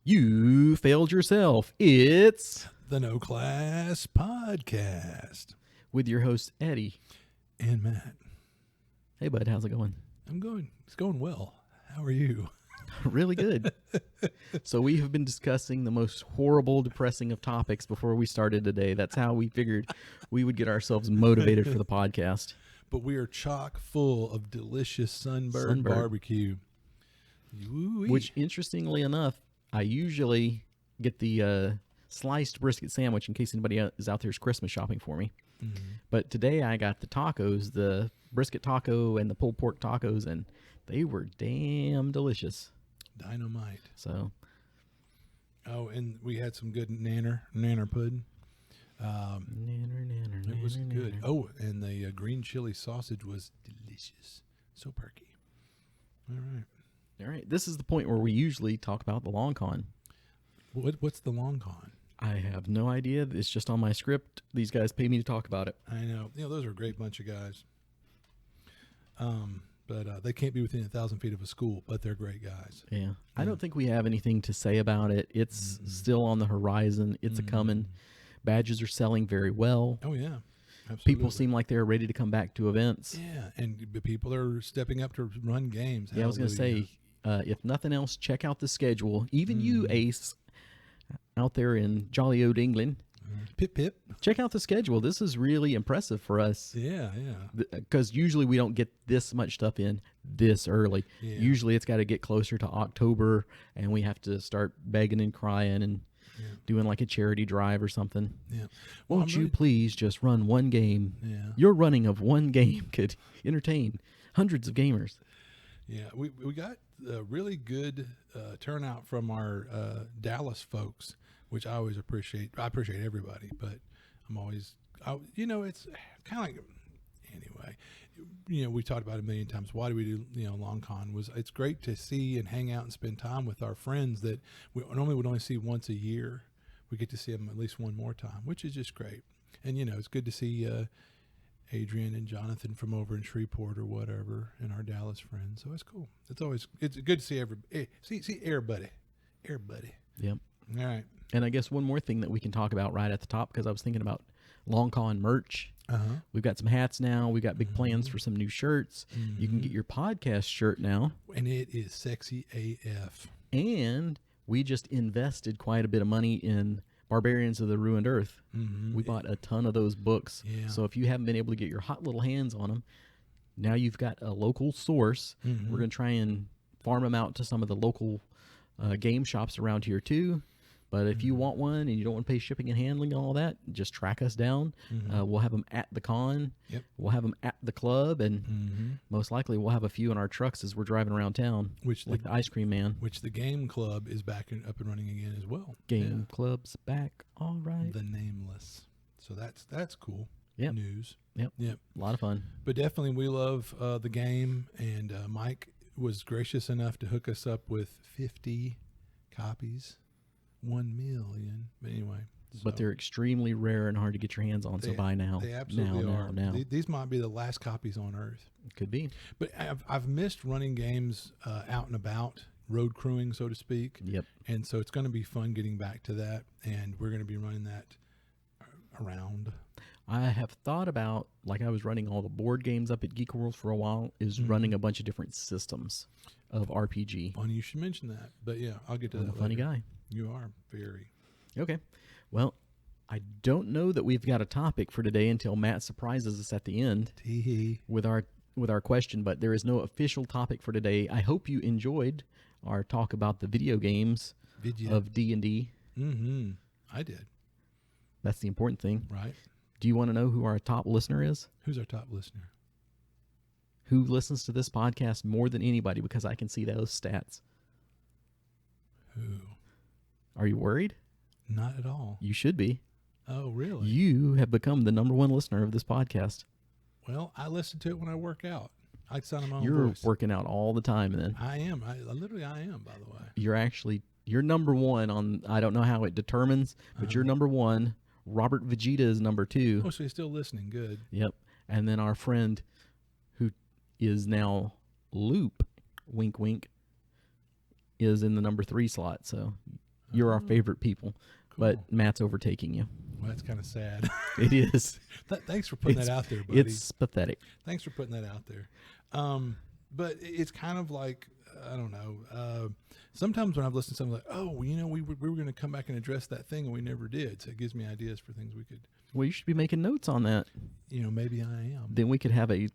You failed yourself. It's The No Class Podcast. with your host, Eddie. And Matt. Hey, bud, how's it going? It's going well. How are you? Really good. So we have been discussing the most horrible, depressing of topics before we started today. That's how we figured we would get ourselves motivated for the podcast. But we are chock full of delicious Sunbird barbecue. Woo-wee. Which, interestingly enough, I usually get the sliced brisket sandwich in case anybody is out there is Christmas shopping for me. Mm-hmm. But today I got the tacos, the brisket taco and the pulled pork tacos, and they were damn delicious. Dynamite. So, oh, and we had some good nanner pudding. It was good. Oh, and the green chili sausage was delicious. So perky. All right. All right. This is the point where we usually talk about the long con. What's the long con? I have no idea. It's just on my script. These guys pay me to talk about it. I know. Those are a great bunch of guys. But they can't be within 1,000 feet of a school, but they're great guys. Yeah. I don't think we have anything to say about it. It's still on the horizon. It's a coming. Badges are selling very well. Oh, yeah. Absolutely. People seem like they're ready to come back to events. Yeah, and the people are stepping up to run games. Yeah, I was going to say, if nothing else, check out the schedule. Even you, Ace, out there in jolly old England. Pip, pip. Check out the schedule. This is really impressive for us. Yeah. Because usually we don't get this much stuff in this early. Yeah. Usually it's got to get closer to October, and we have to start begging and crying and doing like a charity drive or something. Yeah. Won't you please just run one game? Yeah. Your running of one game could entertain hundreds of gamers. Yeah, we got a really good turnout from our Dallas folks, which I always appreciate. I appreciate everybody, but I'm always, it's kind of like, anyway, we talked about it a million times. Why do we do, long con? It's great to see and hang out and spend time with our friends that we normally would only see once a year. We get to see them at least one more time, which is just great. And, it's good to see Adrian and Jonathan from over in Shreveport or whatever, and our Dallas friends. So it's cool. It's good to see everybody. See everybody. Yep. All right. And I guess one more thing that we can talk about right at the top, because I was thinking about Long Con merch. We've got some hats now. We got big plans for some new shirts. You can get your podcast shirt now. And it is sexy AF. And we just invested quite a bit of money in Barbarians of the Ruined Earth. We bought a ton of those books. Yeah. So if you haven't been able to get your hot little hands on them, now you've got a local source. We're going to try and farm them out to some of the local game shops around here too. But if you want one and you don't want to pay shipping and handling and all that, just track us down. We'll have them at the con. Yep. We'll have them at the club, and most likely we'll have a few in our trucks as we're driving around town, like the Ice Cream Man. Which the game club is back up and running again as well. Game club's back, all right. The Nameless. So that's cool. Yep. News. Yep. A lot of fun. But definitely we love the game, and Mike was gracious enough to hook us up with 50 copies. 1 million. But anyway. But they're extremely rare and hard to get your hands on, so buy now. They absolutely are. Now. These might be the last copies on Earth. Could be. But I've missed running games out and about, road crewing, so to speak. Yep. And so it's going to be fun getting back to that, and we're going to be running that around. I have thought about, like I was running all the board games up at Geek World for a while, is running a bunch of different systems of RPG. Funny you should mention that. But yeah, I'll get to I'm that a funny later. guy. You are very. Okay. Well, I don't know that we've got a topic for today until Matt surprises us at the end Tee-hee. with our question, but there is no official topic for today. I hope you enjoyed our talk about the video games of D&D. I did. That's the important thing. Right. Do you want to know who our top listener is? Who's our top listener? Who listens to this podcast more than anybody, because I can see those stats? Who? Are you worried? Not at all. You should be. Oh, really? You have become the number one listener of this podcast. Well, I listen to it when I work out. I sound my own You're voice. working out all the time, then. I am. I am, by the way. You're number one on, I don't know how it determines, but you're number one. Robert Vegeta is number 2. Oh, so you're still listening. Good. Yep. And then our friend who is now Loop, wink, wink, is in the number 3 slot. So You're our favorite people, but Matt's overtaking you. Well, that's kind of sad. It is. Thanks for putting that out there, buddy. It's pathetic. Thanks for putting that out there. But it's kind of like, I don't know. Sometimes when I've listened to something like, oh, well, we were going to come back and address that thing, and we never did. So it gives me ideas for things we could. Well, you should be making notes on that. Maybe I am. Then we could have a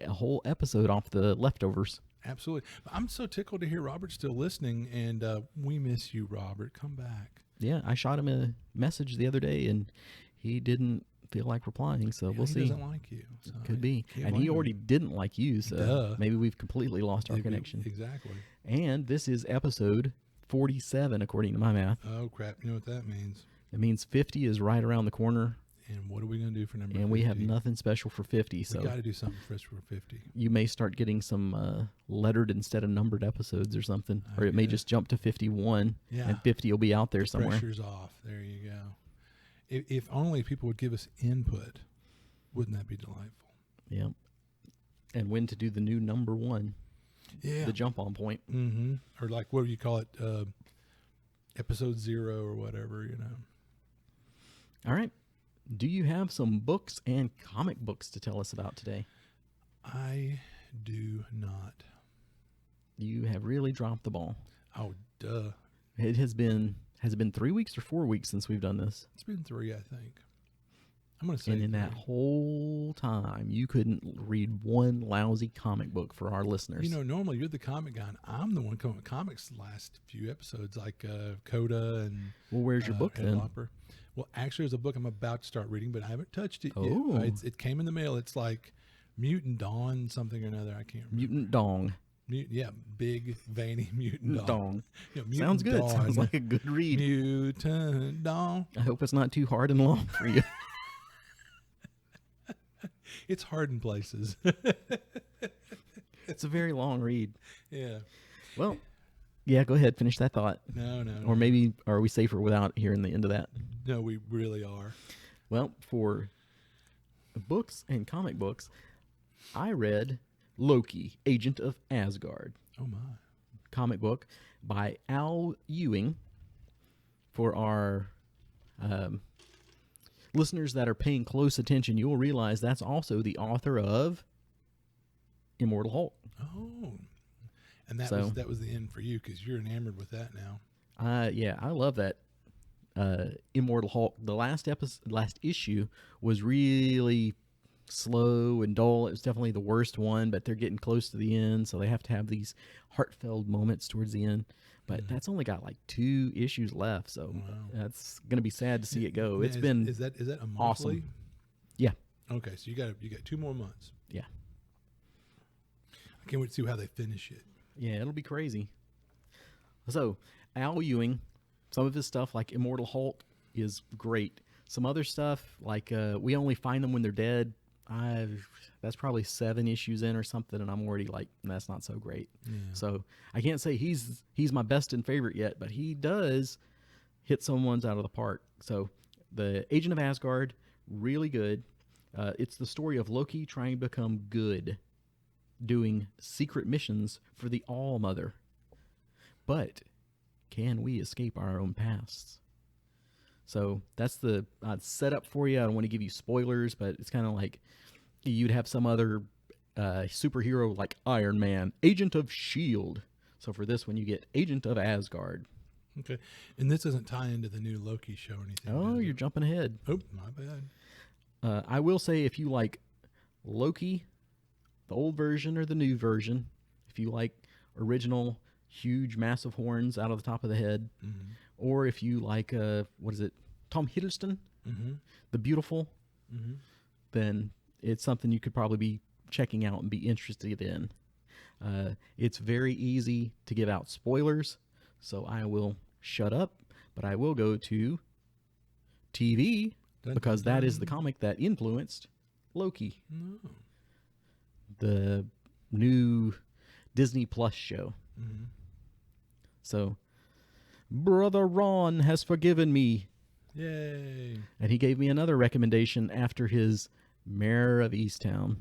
whole episode off the leftovers. Absolutely. I'm so tickled to hear Robert's still listening, and we miss you, Robert. Come back. Yeah, I shot him a message the other day, and he didn't feel like replying, so we'll see. He doesn't like you. So Could be. And he already didn't like you, so maybe we've completely lost our connection. Exactly. And this is episode 47, according to my math. Oh, crap. You know what that means? It means 50 is right around the corner. And what are we going to do for number 50? And we have nothing special for 50, so we got to do something special for 50. You may start getting some lettered instead of numbered episodes or something. Or it may just jump to 51, and 50 will be out there somewhere. Pressure's off. There you go. If only people would give us input, wouldn't that be delightful? Yeah. And when to do the new number 1. Yeah. The jump on point. Mm-hmm. Or like, what do you call it? Episode 0 or whatever, All right. Do you have some books and comic books to tell us about today? I do not. You have really dropped the ball. Oh, duh. It has been 3 weeks or 4 weeks since we've done this? It's been 3, I think. I'm going to say And in that whole time, you couldn't read one lousy comic book for our listeners. Normally you're the comic guy, and I'm the one coming with comics the last few episodes, like Coda and... Well, where's your book then? Lopper. Well, actually, there's a book I'm about to start reading, but I haven't touched it Oh. yet. It came in the mail. It's like Mutant Dawn something or another. I can't remember. Mutant Dong. Big, veiny Mutant Dong. Mutant Sounds good. Dawn. Sounds like a good read. Mutant Dawn. I hope it's not too hard and long for you. It's hard in places. It's a very long read. Yeah. Well, yeah, go ahead. Finish that thought. No. Or maybe are we safer without hearing the end of that? No, we really are. Well, for books and comic books, I read Loki, Agent of Asgard. Oh, my. Comic book by Al Ewing. For our listeners that are paying close attention, you will realize that's also the author of Immortal Hulk. Oh. And that was the end for you because you're enamored with that now. Yeah, I love that Immortal Hulk. The last issue was really slow and dull. It was definitely the worst one, but they're getting close to the end, so they have to have these heartfelt moments towards the end. But that's only got like 2 issues left, so that's gonna be sad to see it go. It's been is that a monthly? awesome. Yeah. Okay, so you got 2 more months. Yeah. I can't wait to see how they finish it. Yeah, it'll be crazy. So, Al Ewing, some of his stuff like Immortal Hulk is great. Some other stuff like We Only Find Them When They're Dead, that's probably 7 issues in or something, and I'm already like, that's not so great. Yeah. So I can't say he's my best and favorite yet, but he does hit some ones out of the park. So the Agent of Asgard, really good. It's the story of Loki trying to become good, doing secret missions for the All-Mother. But can we escape our own pasts? So that's the setup for you. I don't want to give you spoilers, but it's kind of like you'd have some other superhero like Iron Man, Agent of S.H.I.E.L.D. So for this one, you get Agent of Asgard. Okay. And this doesn't tie into the new Loki show or anything. Oh, you're jumping ahead. Oh, my bad. I will say if you like Loki, the old version or the new version, if you like original huge massive horns out of the top of the head, or if you like Tom Hiddleston, the Beautiful, then it's something you could probably be checking out and be interested in. It's very easy to give out spoilers, so I will shut up, but I will go to TV because that is the comic that influenced Loki. No. The new Disney Plus show. So, Brother Ron has forgiven me. Yay. And he gave me another recommendation after his Mayor of Easttown.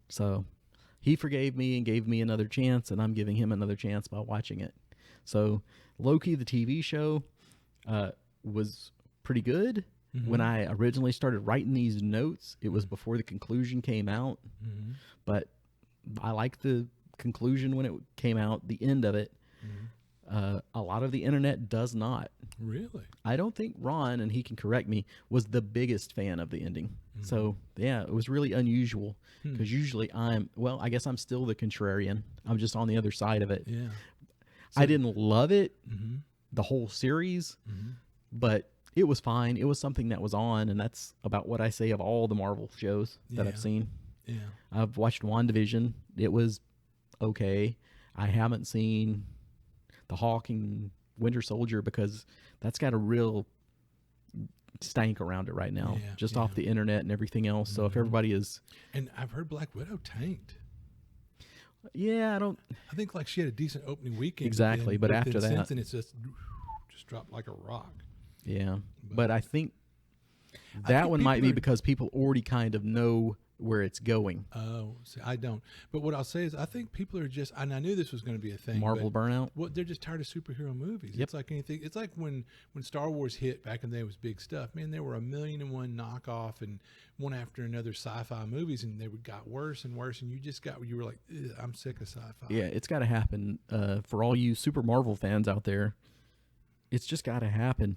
So, he forgave me and gave me another chance, and I'm giving him another chance by watching it. So Loki, the TV show, was pretty good. When I originally started writing these notes, it was before the conclusion came out. But I liked the conclusion when it came out, the end of it. A lot of the internet does not. Really? I don't think Ron, and he can correct me, was the biggest fan of the ending. So, yeah, it was really unusual because usually I guess I'm still the contrarian. I'm just on the other side of it. Yeah. I didn't love it, the whole series, but it was fine. It was something that was on, and that's about what I say of all the Marvel shows that I've seen. Yeah. I've watched WandaVision. It was okay. I haven't seen The Hawk and Winter Soldier because that's got a real stank around it right now, just off the internet and everything else. So if everybody is... And I've heard Black Widow tanked. Yeah, I think like she had a decent opening weekend. Exactly, but after that... Since then it's just dropped like a rock. Yeah, but I think that one might be because people already kind of know where it's going. Oh, see, I don't. But what I'll say is I think people are just, and I knew this was going to be a thing. Marvel burnout? Well, they're just tired of superhero movies. Yep. It's like anything. It's like when Star Wars hit back in the day, it was big stuff. Man, there were 1,000,001 knockoff and one after another sci-fi movies, and they got worse and worse, and you were like, I'm sick of sci-fi. Yeah, it's got to happen. For all you Super Marvel fans out there, it's just got to happen.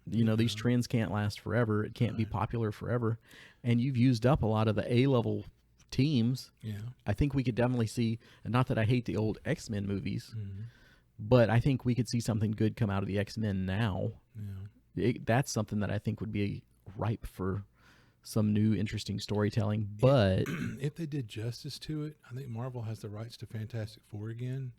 You know, these trends can't last forever. It can't be popular forever. And you've used up a lot of the A-level teams. Yeah. I think we could definitely see, and not that I hate the old X-Men movies, but I think we could see something good come out of the X-Men now. Yeah. That's something that I think would be ripe for some new interesting storytelling. But if they did justice to it, I think Marvel has the rights to Fantastic Four again.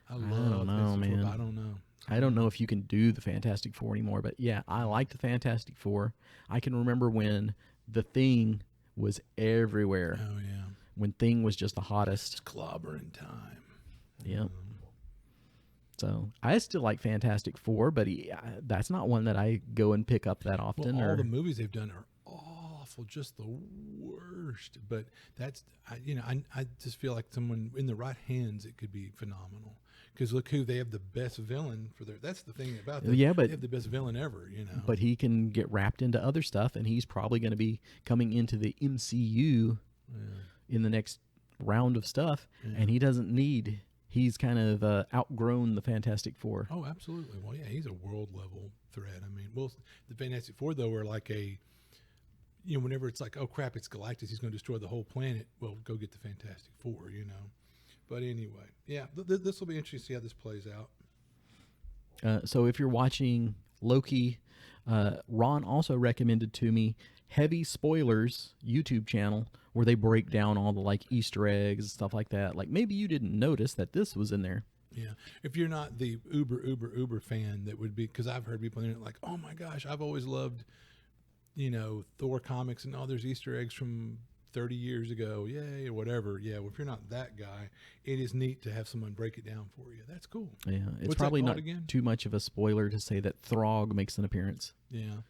I don't know, man. I don't know. I don't know if you can do the Fantastic Four anymore, but yeah, I like the Fantastic Four. I can remember when The Thing was everywhere. Oh, yeah. When Thing was just the hottest. It's clobbering time. Yep. So I still like Fantastic Four, but that's not one that I go and pick up that often. Well, all the movies they've done are awful, just the worst. But that's, I just feel like someone in the right hands, it could be phenomenal. Because look who they have the best villain for that's the thing about them. Yeah, but they have the best villain ever, But he can get wrapped into other stuff, and he's probably going to be coming into the MCU in the next round of stuff, and he doesn't need. He's kind of outgrown the Fantastic Four. Oh, absolutely. Well, yeah, he's a world level threat. I mean, well, the Fantastic Four though are like whenever it's like, oh crap, it's Galactus, he's going to destroy the whole planet. Well, go get the Fantastic Four, But anyway, yeah, this will be interesting to see how this plays out. So if you're watching Loki, Ron also recommended to me Heavy Spoilers YouTube channel where they break down all the like Easter eggs and stuff like that. Like maybe you didn't notice that this was in there. Yeah, if you're not the uber fan, that would be, because I've heard people in it like, oh my gosh, I've always loved, Thor comics and all there's Easter eggs from 30 years ago, yay, or whatever. Yeah, well, if you're not that guy, it is neat to have someone break it down for you. That's cool. Yeah, it's What's probably that not called again? too much of a spoiler to say that Throg makes an appearance. Yeah,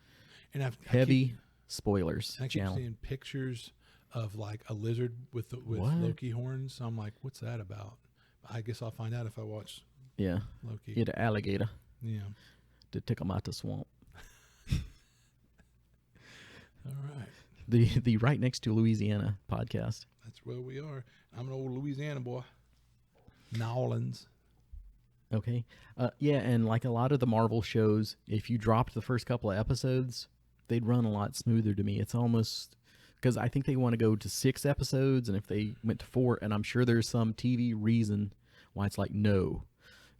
and Heavy Spoilers I keep channel. seeing pictures of like a lizard with What? Loki horns. I'm like, what's that about? I guess I'll find out if I watch Yeah, Loki. he had an alligator Yeah. to take him out the swamp. All right. The Right Next to Louisiana podcast. That's where we are. I'm an old Louisiana boy. Nolans. Okay. Yeah, and like a lot of the Marvel shows, if you dropped the first couple of episodes, they'd run a lot smoother to me. It's almost because I think they want to go to 6 episodes, and if they went to 4, and I'm sure there's some TV reason why it's like no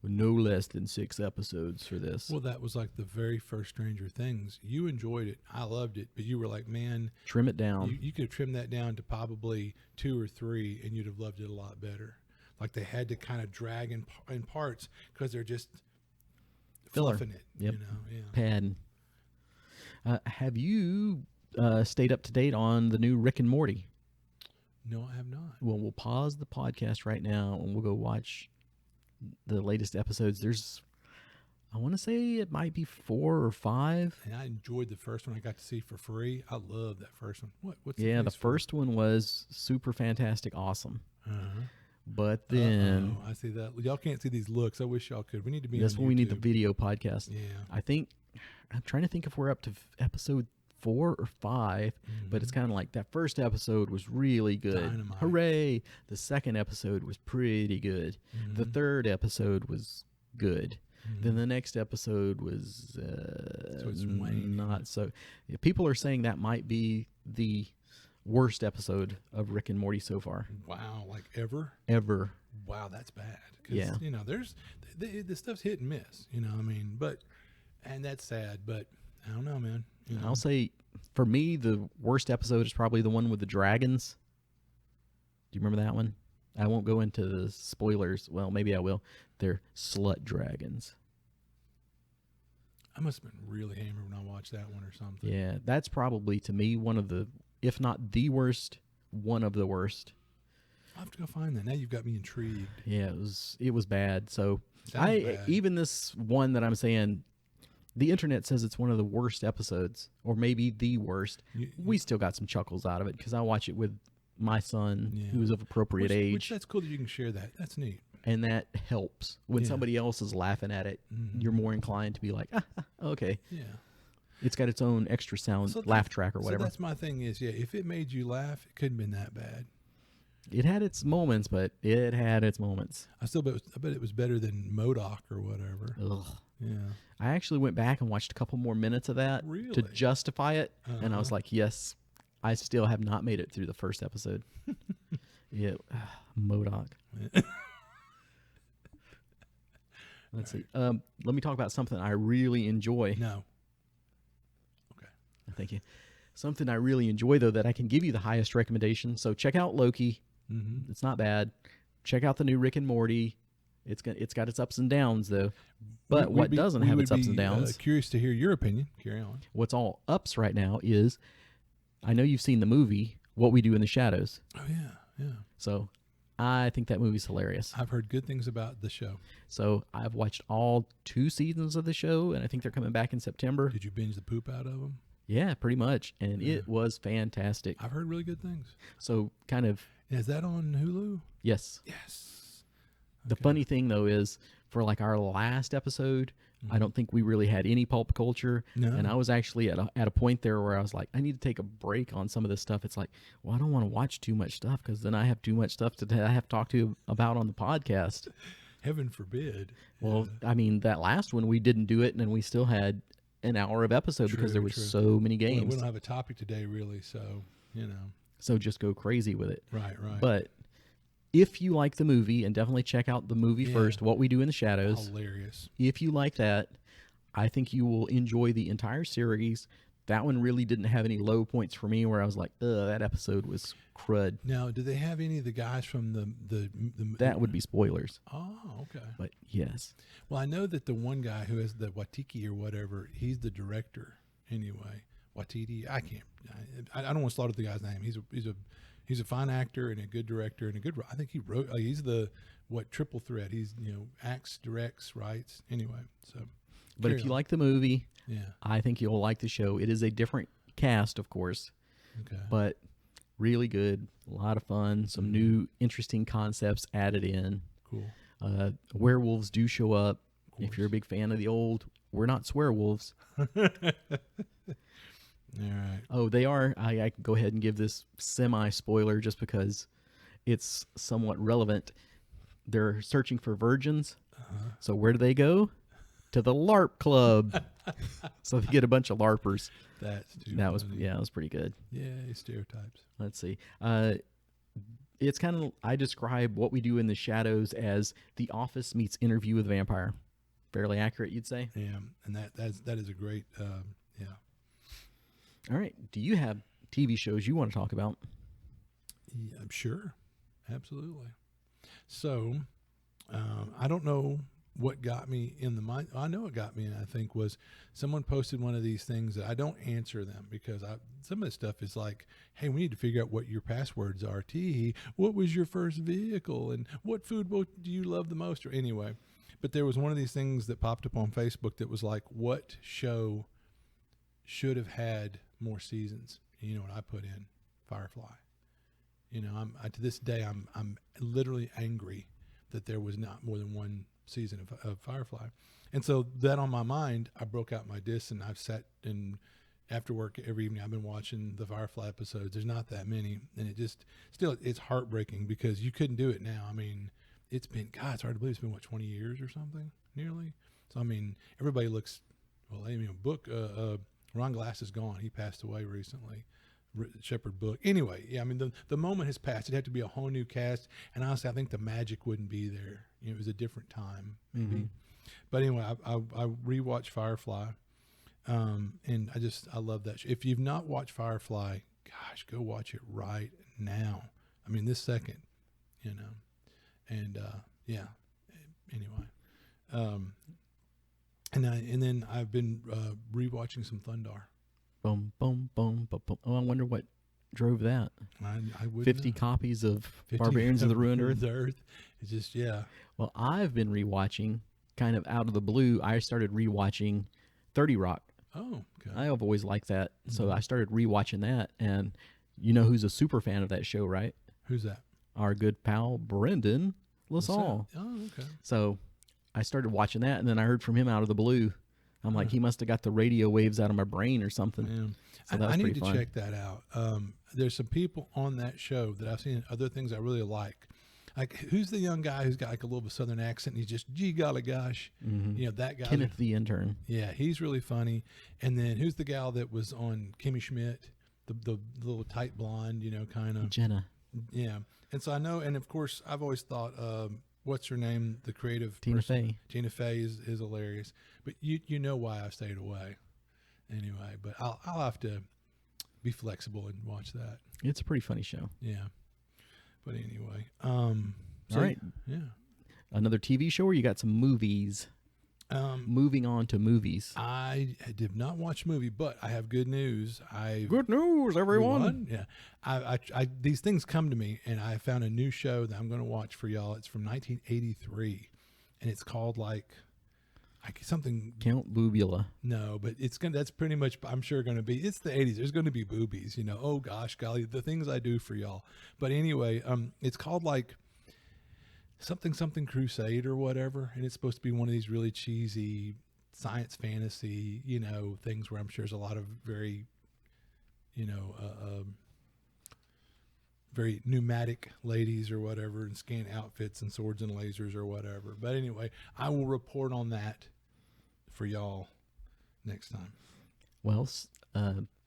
less than 6 episodes for this. Well, that was like the very first Stranger Things. You enjoyed it. I loved it, but you were like, man, trim it down. You could have trimmed that down to probably 2 or 3, and you'd have loved it a lot better. Like they had to kind of drag in parts because they're just Filler. fluffing it. Yep. Yeah. Padding. Have you stayed up to date on the new Rick and Morty? No, I have not. Well, we'll pause the podcast right now and we'll go watch the latest episodes. There's, I want to say it might be 4 or 5. And I enjoyed the first one I got to see for free. I love that first one. What's Yeah, the next first one was super fantastic, awesome. one? Uh-huh. But then I see that. Y'all can't see these looks. I wish y'all could. We need to be. that's on when we need the YouTube. video podcast. Yeah. I think I'm trying to think if we're up to episode 4 or 5, but it's kind of like that first episode was really good. Dynamite. Hooray! The second episode was pretty good. The third episode was good. Then the next episode was it's waning. not so. People are saying that might be the worst episode of Rick and Morty so far. Wow, like ever. Wow, that's bad. 'Cause, Yeah. You know, there's the stuff's hit and miss. You know, I mean, and that's sad. But I don't know, man. You know? I'll say for me, the worst episode is probably the one with the dragons. Do you remember that one? I won't go into the spoilers. Well, maybe I will. They're slut dragons. I must have been really hammered when I watched that one or something. Yeah, that's probably to me one of the, if not the worst, one of the worst. I'll have to go find that. Now you've got me intrigued. Yeah, it was bad. So Sounds bad. even this one that I'm saying, the internet says it's one of the worst episodes, or maybe the worst. We still got some chuckles out of it because I watch it with my son, who's of appropriate age. Which that's cool that you can share that. That's neat. And that helps. When somebody else is laughing at it, you're more inclined to be like, okay. Yeah. It's got its own extra sound laugh track or whatever. So that's my thing is, if it made you laugh, it couldn't have been that bad. It had its moments, but it had its moments. I bet it was better than MODOK or whatever. Ugh. Yeah. I actually went back and watched a couple more minutes of that to justify it. And I was like, yes, I still have not made it through the first episode. Yeah. MODOK. Let's see. Let me talk about something I really enjoy. No. Okay. Thank you. Something I really enjoy, though, that I can give you the highest recommendation. So check out Loki. Mm-hmm. It's not bad. Check out the new Rick and Morty. It's got its ups and downs, though. But what doesn't have its ups and downs? Curious to hear your opinion. Carry on. What's all ups right now is, I know you've seen the movie What We Do in the Shadows. Oh yeah, yeah. So I think that movie's hilarious. I've heard good things about the show. So I've watched all 2 seasons of the show, and I think they're coming back in September. Did you binge the poop out of them? Yeah, pretty much. And it was fantastic. I've heard really good things. So kind of... Is that on Hulu? Yes. Yes. The funny thing, though, is for like our last episode, I don't think we really had any pulp culture. No. And I was actually at a point there where I was like, I need to take a break on some of this stuff. It's like, well, I don't want to watch too much stuff because then I have too much stuff I have to talk to you about on the podcast. Heaven forbid. Well, I mean, that last one, we didn't do it, and then we still had an hour of episode because there were so many games. Well, we don't have a topic today, really, so, you know. So just go crazy with it. Right. But if you like the movie, and definitely check out the movie first, What We Do in the Shadows. Hilarious. If you like that, I think you will enjoy the entire series. That one really didn't have any low points for me where I was like, that episode was crud. Now, do they have any of the guys from the That would be spoilers. Oh, okay. But yes. Well, I know that the one guy who has the Watiki or whatever, he's the director anyway. Watiti, I can't. I don't want to slaughter the guy's name. He's a fine actor and a good director and a good. I think he wrote. He's the triple threat. He's acts, directs, writes. Anyway, so. But if you like the movie, yeah, I think you'll like the show. It is a different cast, of course. Okay. But really good, a lot of fun, some new interesting concepts added in. Cool. Werewolves do show up. If you're a big fan of the old, we're not swearwolves. All right. Oh, they are. I can go ahead and give this semi-spoiler just because it's somewhat relevant. They're searching for virgins. So where do they go? To the LARP club. So they get a bunch of LARPers. That's too That was funny. it was pretty good. Yeah, stereotypes. Let's see. It's kind of, I describe What We Do in the Shadows as The Office meets Interview with a Vampire. Fairly accurate, you'd say? Yeah, and that is a great, yeah. All right. Do you have TV shows you want to talk about? Yeah, I'm sure. Absolutely. So, I don't know what got me in the mind. I know what got me in, I think, was someone posted one of these things that I don't answer them because some of the stuff is like, hey, we need to figure out what your passwords are. What was your first vehicle? And what food do you love the most? Or anyway, but there was one of these things that popped up on Facebook that was like, what show should have had more seasons? And you know what I put in? Firefly. You know, to this day, I'm literally angry that there was not more than one season of Firefly. And so that on my mind, I broke out my discs and I've sat and after work every evening, I've been watching the Firefly episodes. There's not that many. And it's heartbreaking because you couldn't do it now. I mean, it's hard to believe it's been, 20 years or something, nearly. So, I mean, everybody looks, Ron Glass is gone. He passed away recently. Shepherd Book. Anyway, yeah, I mean, the moment has passed. It'd have to be a whole new cast. And honestly, I think the magic wouldn't be there. You know, it was a different time, maybe. Mm-hmm. But anyway, I rewatched Firefly. And I love that show. If you've not watched Firefly, gosh, go watch it right now. I mean, this second, you know, and, yeah, anyway, and then I've been, rewatching some Thundar. Boom, boom, boom, boom, boom. Oh, I wonder what drove that. I would 50 copies of 50 Barbarians of the Ruined Earth. It's just, yeah. Well, I've been rewatching, kind of out of the blue. I started rewatching 30 Rock. Oh, okay. I have always liked that, so I started rewatching that. And you know who's a super fan of that show, right? Who's that? Our good pal Brendan LaSalle. Oh, okay. So I started watching that, and then I heard from him out of the blue. I'm like, he must have got the radio waves out of my brain or something. Yeah. So that was I need to fun. check that out. There's some people on that show that I've seen other things I really like. Like, who's the young guy who's got like a little bit of Southern accent and he's just, gee golly gosh. Mm-hmm. You know, that guy. Kenneth the intern. Yeah, he's really funny. And then who's the gal that was on Kimmy Schmidt? The little tight blonde, you know, kind of. Jenna. Yeah. And so I know, and of course, I've always thought, what's her name? The creative Tina person. Fey. Tina Fey is hilarious. But you know why I stayed away. Anyway, but I'll have to be flexible and watch that. It's a pretty funny show. Yeah. But anyway, all right. Yeah. Another TV show, or you got some movies? Moving on to movies. I did not watch a movie, but I have good news. Good news, everyone. Yeah. I these things come to me, and I found a new show that I'm going to watch for y'all. It's from 1983, and it's called something. Count Boobula. No, but that's pretty much, I'm sure, going to be, it's the 80s. There's going to be boobies, you know. Oh gosh, golly, the things I do for y'all. But anyway, it's called something Crusade or whatever, and it's supposed to be one of these really cheesy science fantasy, you know, things where I'm sure there's a lot of very, you know, very pneumatic ladies or whatever, and scant outfits and swords and lasers or whatever. But anyway, I will report on that for y'all next time. Well,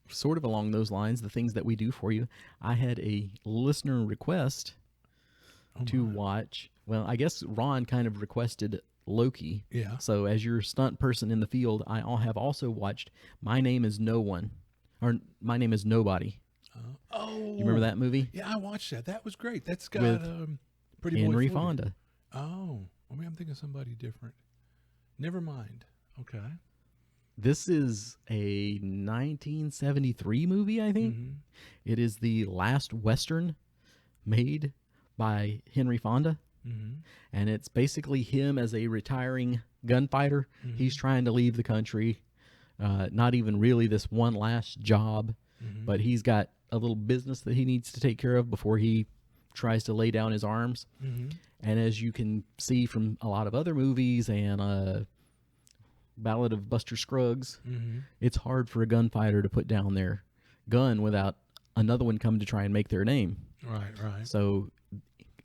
sort of along those lines, the things that we do for you, I had a listener request to watch. Well, I guess Ron kind of requested Loki. Yeah. So as your stunt person in the field, I have also watched My Name is No One, or My Name is Nobody. You remember that movie? Yeah, I watched that. That was great. That's got Pretty Henry Fonda. Oh, maybe I'm thinking somebody different. Never mind. Okay. This is a 1973 movie, I think. Mm-hmm. It is the last Western made by Henry Fonda. Mm-hmm. And it's basically him as a retiring gunfighter. Mm-hmm. He's trying to leave the country. Not even really this one last job, but he's got a little business that he needs to take care of before he tries to lay down his arms. Mm-hmm. And as you can see from a lot of other movies and Ballad of Buster Scruggs, it's hard for a gunfighter to put down their gun without another one come to try and make their name. Right. So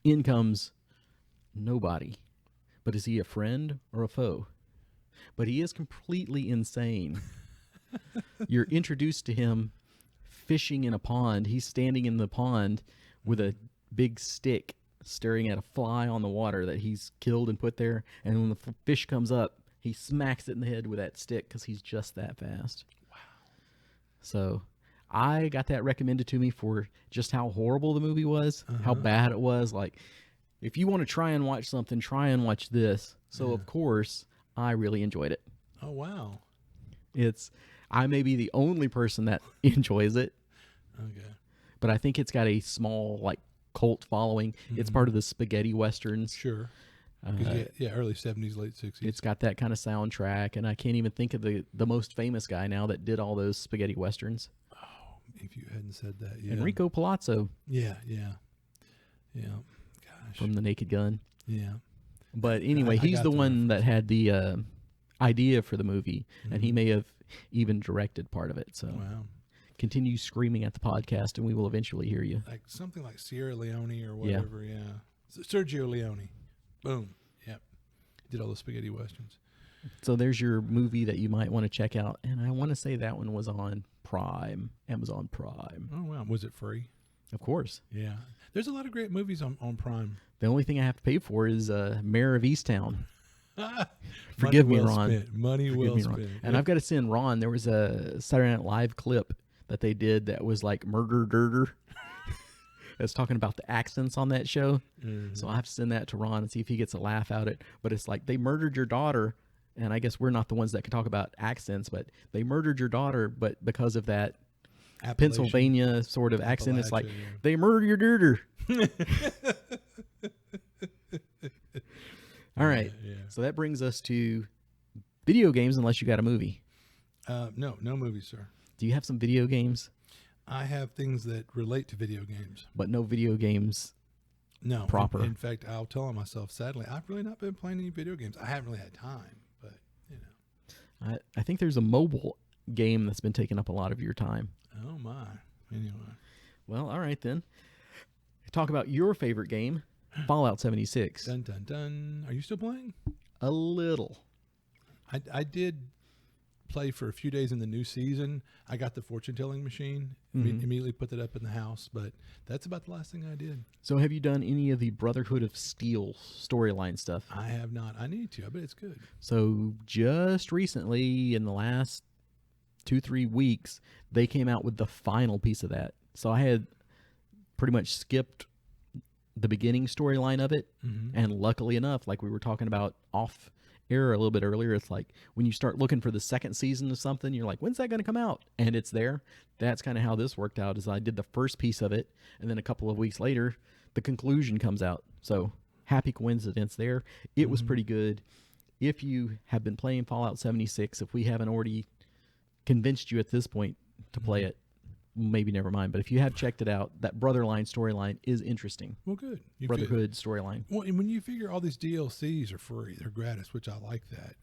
in comes Nobody. But is he a friend or a foe? But he is completely insane. You're introduced to him fishing in a pond. He's standing in the pond with a big stick staring at a fly on the water that he's killed and put there. And when the fish comes up, he smacks it in the head with that stick because he's just that fast. Wow. So I got that recommended to me for just how horrible the movie was, how bad it was. Like, if you want to try and watch something, try and watch this. So, of course, I really enjoyed it. Oh, wow. I may be the only person that enjoys it. Okay. But I think it's got a small, cult following. Mm-hmm. It's part of the spaghetti westerns. Sure. Early 70s, late 60s. It's got that kind of soundtrack, and I can't even think of the most famous guy now that did all those spaghetti westerns. Oh, if you hadn't said that, yeah. Enrico Palazzo. Yeah. Yeah. Gosh. from The Naked Gun. Yeah. But anyway, I he's got the the one that had the idea for the movie, and he Mhm. may have even directed part of it. So Wow. continue screaming at the podcast, and we will eventually hear you. Like something like Sierra Leone or whatever. Yeah. Sergio Leone. Boom. Yep. Did all the spaghetti westerns. So there's your movie that you might want to check out, and I want to say that one was on Prime, Amazon Prime. Oh wow. Was it free? Of course. Yeah. There's a lot of great movies on Prime. The only thing I have to pay for is Mayor of Easttown. Money Forgive me, well Ron. spent. Money Forgive well me, Ron. spent. And I've got to send Ron. There was a Saturday Night Live clip that they did that was like murder dirter. It's talking about the accents on that show. Mhm. So I have to send that to Ron and see if he gets a laugh out of it. But it's like they murdered your daughter, and I guess we're not the ones that can talk about accents, but they murdered your daughter, but because of that Appalachian. Pennsylvania sort of accent, it's like Appalachia, yeah. they murdered your daughter. All right. Yeah. So that brings us to video games, unless you got a movie. No movies, sir. Do you have some video games, I have things that relate to video games. but no video games? No. Proper. In fact, I'll tell on myself, sadly, I've really not been playing any video games. I haven't really had time, but, you know. I think there's a mobile game that's been taking up a lot of your time. Oh, my. Anyway. Well, all right then. Talk about your favorite game, Fallout 76. Dun, dun, dun. Are you still playing? A little. I did play for a few days in the new season. I got the fortune-telling machine, Mhm. immediately put that up in the house, but that's about the last thing I did. So have you done any of the Brotherhood of Steel storyline stuff? I have not. I need to. I bet it's good. So just recently, in the last 2-3 weeks, they came out with the final piece of that. So I had pretty much skipped the beginning storyline of it, Mm-hmm. and luckily enough, like we were talking about off air a little bit earlier, it's like when you start looking for the second season of something, you're like, when's that going to come out? And it's there. That's kind of how this worked out. Is I did the first piece of it, and then a couple of weeks later, the conclusion comes out. So happy coincidence there. It was Mhm. pretty good. If you have been playing Fallout 76, if we haven't already convinced you at this point to play Mhm. it, maybe never mind. But if you have checked it out, that Brotherline storyline is interesting. Well, good. You Brotherhood storyline. Well, and when you figure all these DLCs are free, they're gratis, which I like that.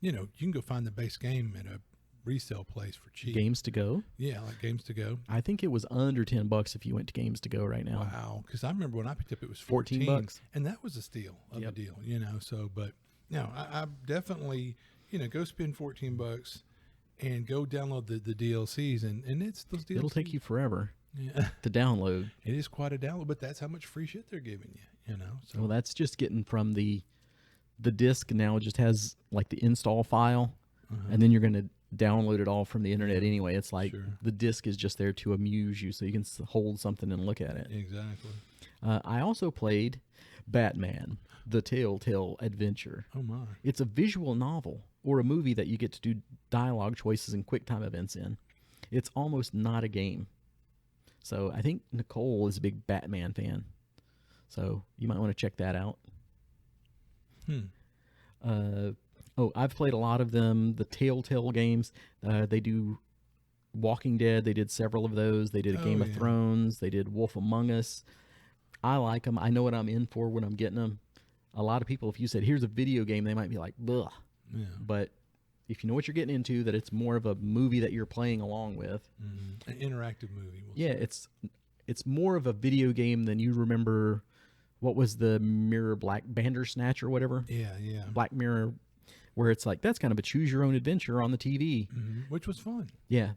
You know, you can go find the base game at a resale place for cheap. Games to Go. Yeah, like Games to Go. I think it was under $10 if you went to Games to Go right now. Wow, because I remember when I picked up, it was 14 bucks. and that was a steal of Yep. a deal. You know, so but no, I definitely go spend $14 and go download the DLCs, and it's those DLCs. It'll take you forever Yeah, to download. it is quite a download, but that's how much free shit they're giving you. You know, so Well, that's just getting from the disc now. It just has like the install file, uh-huh. and then you're going to download it all from the internet anyway. It's like Sure. the disc is just there to amuse you, so you can hold something and look at it. Exactly. I also played Batman: The Telltale Adventure. Oh my. It's a visual novel or a movie that you get to do dialogue choices and quick time events in. It's almost not a game. So I think Nicole is a big Batman fan. So you might want to check that out. I've played a lot of them. The Telltale games. They do Walking Dead. They did several of those. They did a Game of yeah. Thrones. They did Wolf Among Us. I like them. I know what I'm in for when I'm getting them. A lot of people, if you said, here's a video game, they might be like, bleh. Yeah. But if you know what you're getting into, that it's more of a movie that you're playing along with. Mm-hmm. An interactive movie. Yeah, it's more of a video game than you remember. What was the Mirror Black Bandersnatch or whatever? Yeah. Black Mirror, where it's like that's kind of a choose your own adventure on the TV. Mm-hmm. Which was fun. Yeah,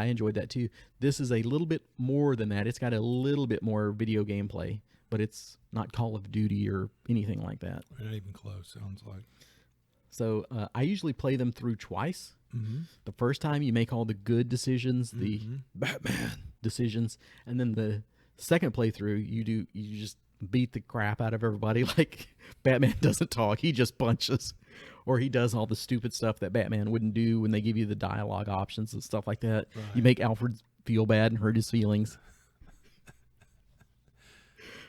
I enjoyed that too. This is a little bit more than that. It's got a little bit more video gameplay, but it's not Call of Duty or anything like that. Not even close. Sounds like. So I usually play them through twice. Mm-hmm. The first time you make all the good decisions, the Mm-hmm. Batman decisions, and then the second playthrough you just beat the crap out of everybody. Like Batman doesn't talk, he just punches, or he does all the stupid stuff that Batman wouldn't do when they give you the dialogue options and stuff like that. Right. You make Alfred feel bad and hurt his feelings.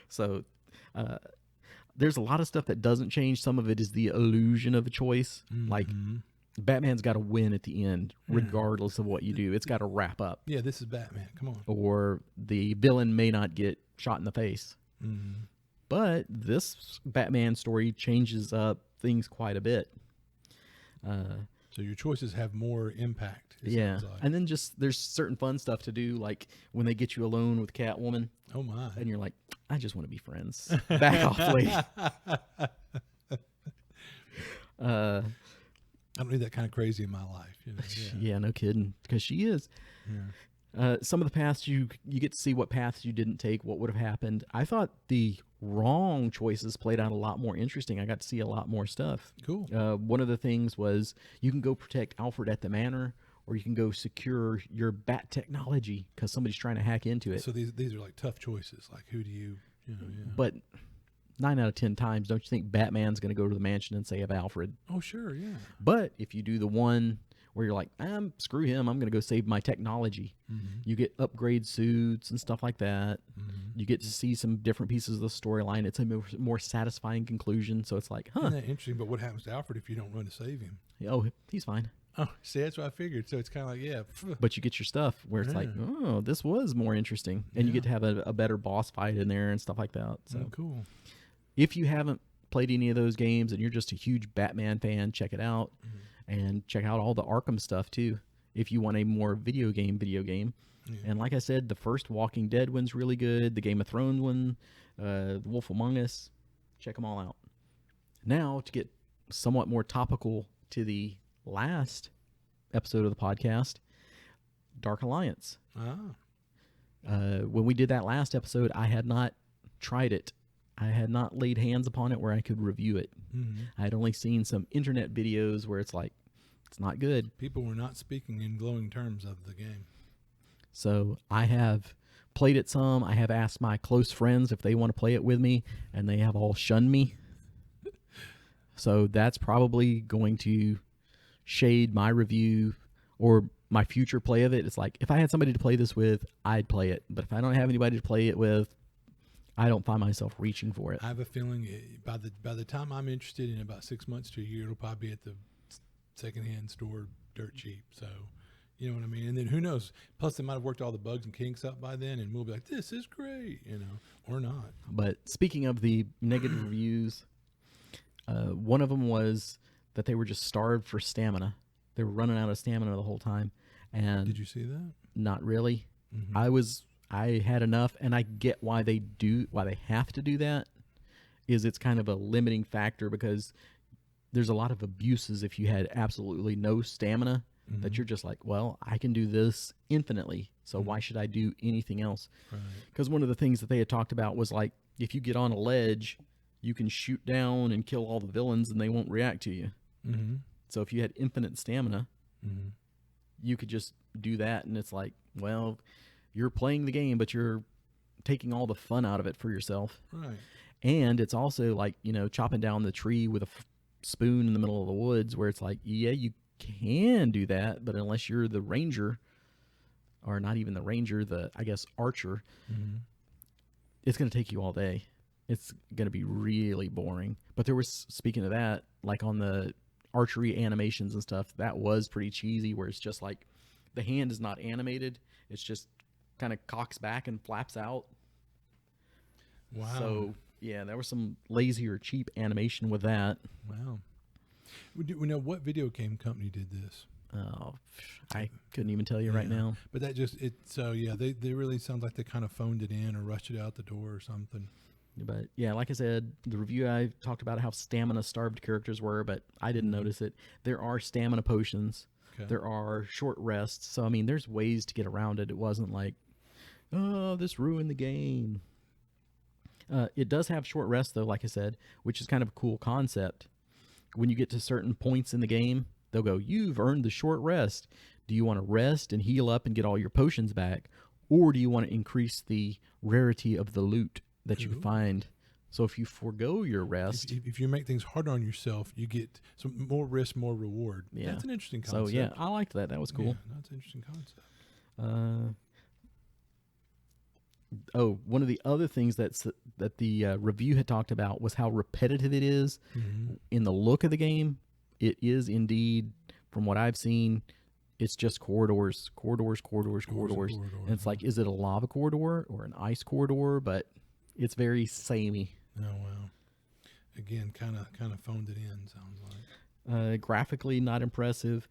So there's a lot of stuff that doesn't change. Some of it is the illusion of a choice. Mm-hmm. Like Batman's got to win at the end, regardless of what you do. It's got to wrap up. Yeah, this is Batman. Come on. Or the villain may not get shot in the face. Mm-hmm. But this Batman story changes up things quite a bit. So your choices have more impact. Yeah. And then just there's certain fun stuff to do, like when they get you alone with Catwoman. Oh, my. And you're like, I just want to be friends. Back off, lady. I don't need that kind of crazy in my life. You know? Yeah, no kidding. Because she is. Yeah. Some of the paths you get to see what paths you didn't take, what would have happened. I thought the wrong choices played out a lot more interesting. I got to see a lot more stuff. Cool. One of the things was you can go protect Alfred at the manor, or you can go secure your bat technology because somebody's trying to hack into it. So these are like tough choices. Like who do you know? Yeah. But 9 out of 10 times, don't you think Batman's going to go to the mansion and save Alfred? Oh, sure, yeah. But if you do the one where you're like, screw him, I'm going to go save my technology. Mm-hmm. You get upgrade suits and stuff like that. Mm-hmm. You get to see some different pieces of the storyline. It's a more satisfying conclusion. So it's like, Isn't that interesting? But what happens to Alfred if you don't run to save him? Oh, he's fine. Oh, see, that's what I figured. So it's kind of like, yeah. But you get your stuff where it's like, oh, this was more interesting. And you get to have a better boss fight in there and stuff like that. So cool. If you haven't played any of those games and you're just a huge Batman fan, check it out. Mm-hmm. And check out all the Arkham stuff too, if you want a more video game. Yeah. And like I said, the first Walking Dead one's really good. The Game of Thrones one, The Wolf Among Us, check them all out. Now, to get somewhat more topical to the last episode of the podcast, Dark Alliance. When we did that last episode, I had not tried it. I had not laid hands upon it where I could review it. Mm-hmm. I had only seen some internet videos where it's like, it's not good. People were not speaking in glowing terms of the game. So I have played it some. I have asked my close friends if they want to play it with me, and they have all shunned me. So that's probably going to shade my review or my future play of it. It's like, if I had somebody to play this with, I'd play it. But if I don't have anybody to play it with, I don't find myself reaching for it. I have a feeling by the time I'm interested in about 6 months to a year, it'll probably be at the secondhand store dirt cheap. So, you know what I mean? And then who knows? Plus, they might have worked all the bugs and kinks up by then, and we'll be like, this is great, or not. But speaking of the negative reviews, one of them was that they were just starved for stamina. They were running out of stamina the whole time. And did you see that? Not really. Mm-hmm. I had enough, and I get why they have to do that. It's kind of a limiting factor because there's a lot of abuses if you had absolutely no stamina, that you're just like, well, I can do this infinitely, so why should I do anything else? Because one of the things that they had talked about was like, if you get on a ledge, you can shoot down and kill all the villains and they won't react to you. Mm-hmm. So if you had infinite stamina, you could just do that, and it's like, well, you're playing the game, but you're taking all the fun out of it for yourself. Right. And it's also like, chopping down the tree with a spoon in the middle of the woods, where it's like, yeah, you can do that, but unless you're the ranger, or not even the ranger, I guess archer, it's going to take you all day. It's going to be really boring. But there was, speaking of that, like on the archery animations and stuff, that was pretty cheesy, where it's just like the hand is not animated. It's just kind of cocks back and flaps out. Wow. So, yeah, there was some lazy or cheap animation with that. Wow. We know what video game company did this? Oh, I couldn't even tell you right now. But they really sound like they kind of phoned it in or rushed it out the door or something. But yeah, like I said, the review, I talked about how stamina starved characters were, but I didn't notice it. There are stamina potions. Okay. There are short rests. So, I mean, there's ways to get around it. It wasn't like, oh, this ruined the game. It does have short rests, though, like I said, which is kind of a cool concept. When you get to certain points in the game, they'll go, you've earned the short rest. Do you want to rest and heal up and get all your potions back? Or do you want to increase the rarity of the loot that you find? So if you forego your rest, if you make things harder on yourself, you get some more risk, more reward. Yeah, that's an interesting concept. So yeah, I liked that. That was cool. Yeah, that's an interesting concept. One of the other things that the review had talked about was how repetitive it is in the look of the game. It is indeed, from what I've seen, it's just corridors. Corridor, And it's like, is it a lava corridor or an ice corridor? But it's very samey. Oh wow. Again, kind of phoned it in. Sounds like. Graphically not impressive.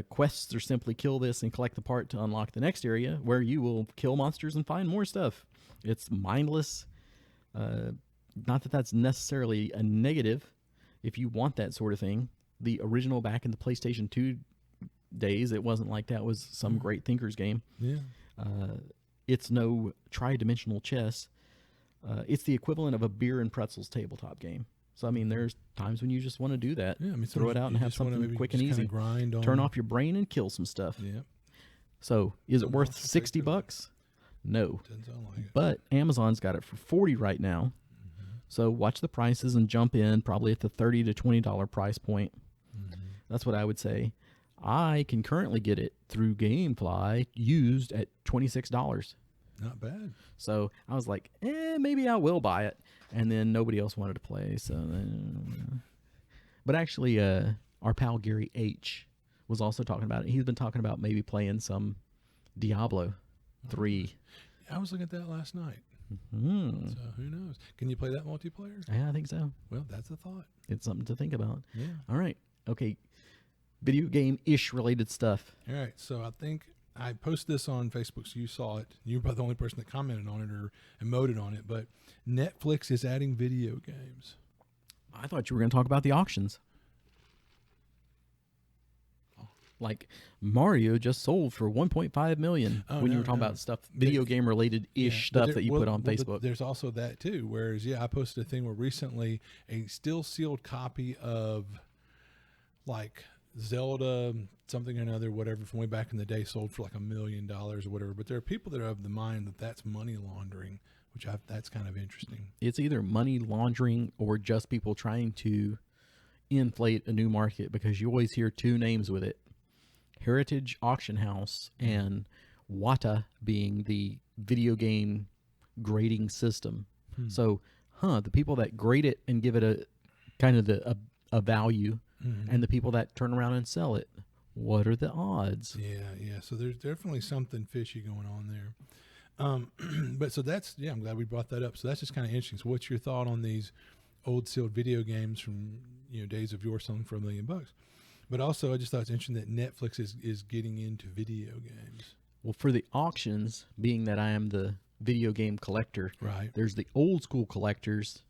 Quests are simply kill this and collect the part to unlock the next area, where you will kill monsters and find more stuff. It's mindless. Not that that's necessarily a negative. If you want that sort of thing, the original back in the PlayStation 2 days, it wasn't like that was some great thinkers game. Yeah. It's no tri-dimensional chess. It's the equivalent of a beer and pretzels tabletop game. So I mean, there's times when you just want to do that. Yeah, I mean, throw it out and have something quick and easy. Grind on. Turn off your brain and kill some stuff. Yeah. So is it Something worth else to take $60? No. Doesn't sound like it. But Amazon's got it for $40 right now. So watch the prices and jump in probably at the $30 to $20 price point. That's what I would say. I can currently get it through GameFly used at $26. Not bad. So I was like, maybe I will buy it. And then nobody else wanted to play. So, but actually, our pal Gary H was also talking about it. He's been talking about maybe playing some Diablo 3. I was looking at that last night. Mm-hmm. So who knows? Can you play that multiplayer? Yeah, I think so. Well, that's a thought. It's something to think about. Yeah. All right. Okay. Video game-ish related stuff. All right. So I think I posted this on Facebook, so you saw it. You were probably the only person that commented on it or emoted on it. But Netflix is adding video games. I thought you were going to talk about the auctions. Like Mario just sold for $1.5 million when you were talking about stuff, video game related ish stuff that you put on Facebook. There's also that too. Whereas, I posted a thing where recently a still sealed copy of like Zelda something or another, whatever, from way back in the day sold for like $1 million or whatever. But there are people that are of the mind that that's money laundering, which that's kind of interesting. It's either money laundering or just people trying to inflate a new market, because you always hear two names with it. Heritage Auction House and Wata being the video game grading system. So, the people that grade it and give it a kind of a value, and the people that turn around and sell it, what are the odds? Yeah. So there's definitely something fishy going on there. But so that's, I'm glad we brought that up. So that's just kind of interesting. So what's your thought on these old sealed video games from days of yore selling for $1 million? But also, I just thought it's interesting that Netflix is getting into video games. Well, for the auctions, being that I am the video game collector, right? There's the old school collectors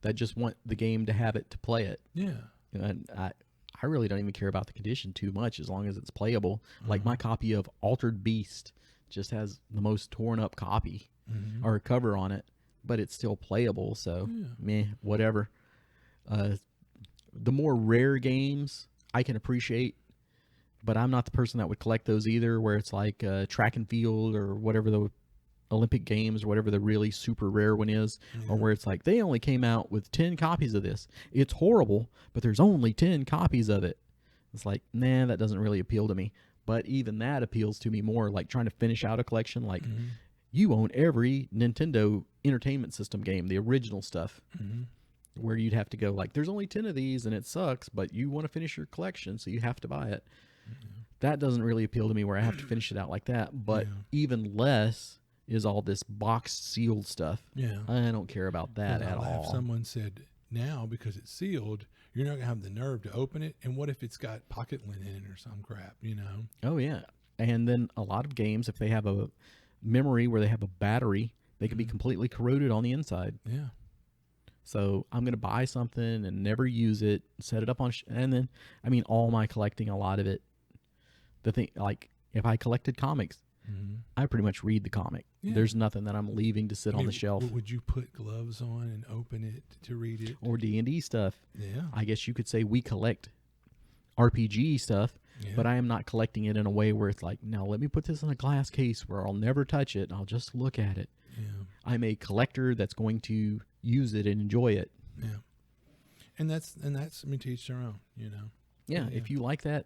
that just want the game to have it to play it. Yeah. And I really don't even care about the condition too much as long as it's playable. Like my copy of Altered Beast just has the most torn up copy or cover on it, but it's still playable. So, meh, whatever. The more rare games I can appreciate, but I'm not the person that would collect those either, where it's like track and field or whatever the Olympic Games or whatever the really super rare one is, or where it's like they only came out with 10 copies of this. It's horrible, but there's only 10 copies of it. It's like, nah, that doesn't really appeal to me. But even that appeals to me more, like trying to finish out a collection. Like you own every Nintendo Entertainment System game, the original stuff. Where you'd have to go like, there's only 10 of these and it sucks, but you want to finish your collection, so you have to buy it. That doesn't really appeal to me, where I have to finish it out like that. But even less is all this boxed sealed stuff. Yeah. I don't care about that at all. Someone said now, because it's sealed, you're not going to have the nerve to open it. And what if it's got pocket lint in it or some crap, Oh, yeah. And then a lot of games, if they have a memory where they have a battery, they can be completely corroded on the inside. Yeah. So I'm going to buy something and never use it, set it up on, and then, all my collecting, a lot of it, the thing, like if I collected comics, I pretty much read the comic. Yeah. There's nothing that I'm leaving to sit on the shelf. Would you put gloves on and open it to read it? Or D&D stuff. Yeah. I guess you could say we collect RPG stuff, but I am not collecting it in a way where it's like, now let me put this in a glass case where I'll never touch it and I'll just look at it. Yeah. I'm a collector that's going to use it and enjoy it. Yeah. And that's to each their own, Yeah, if you like that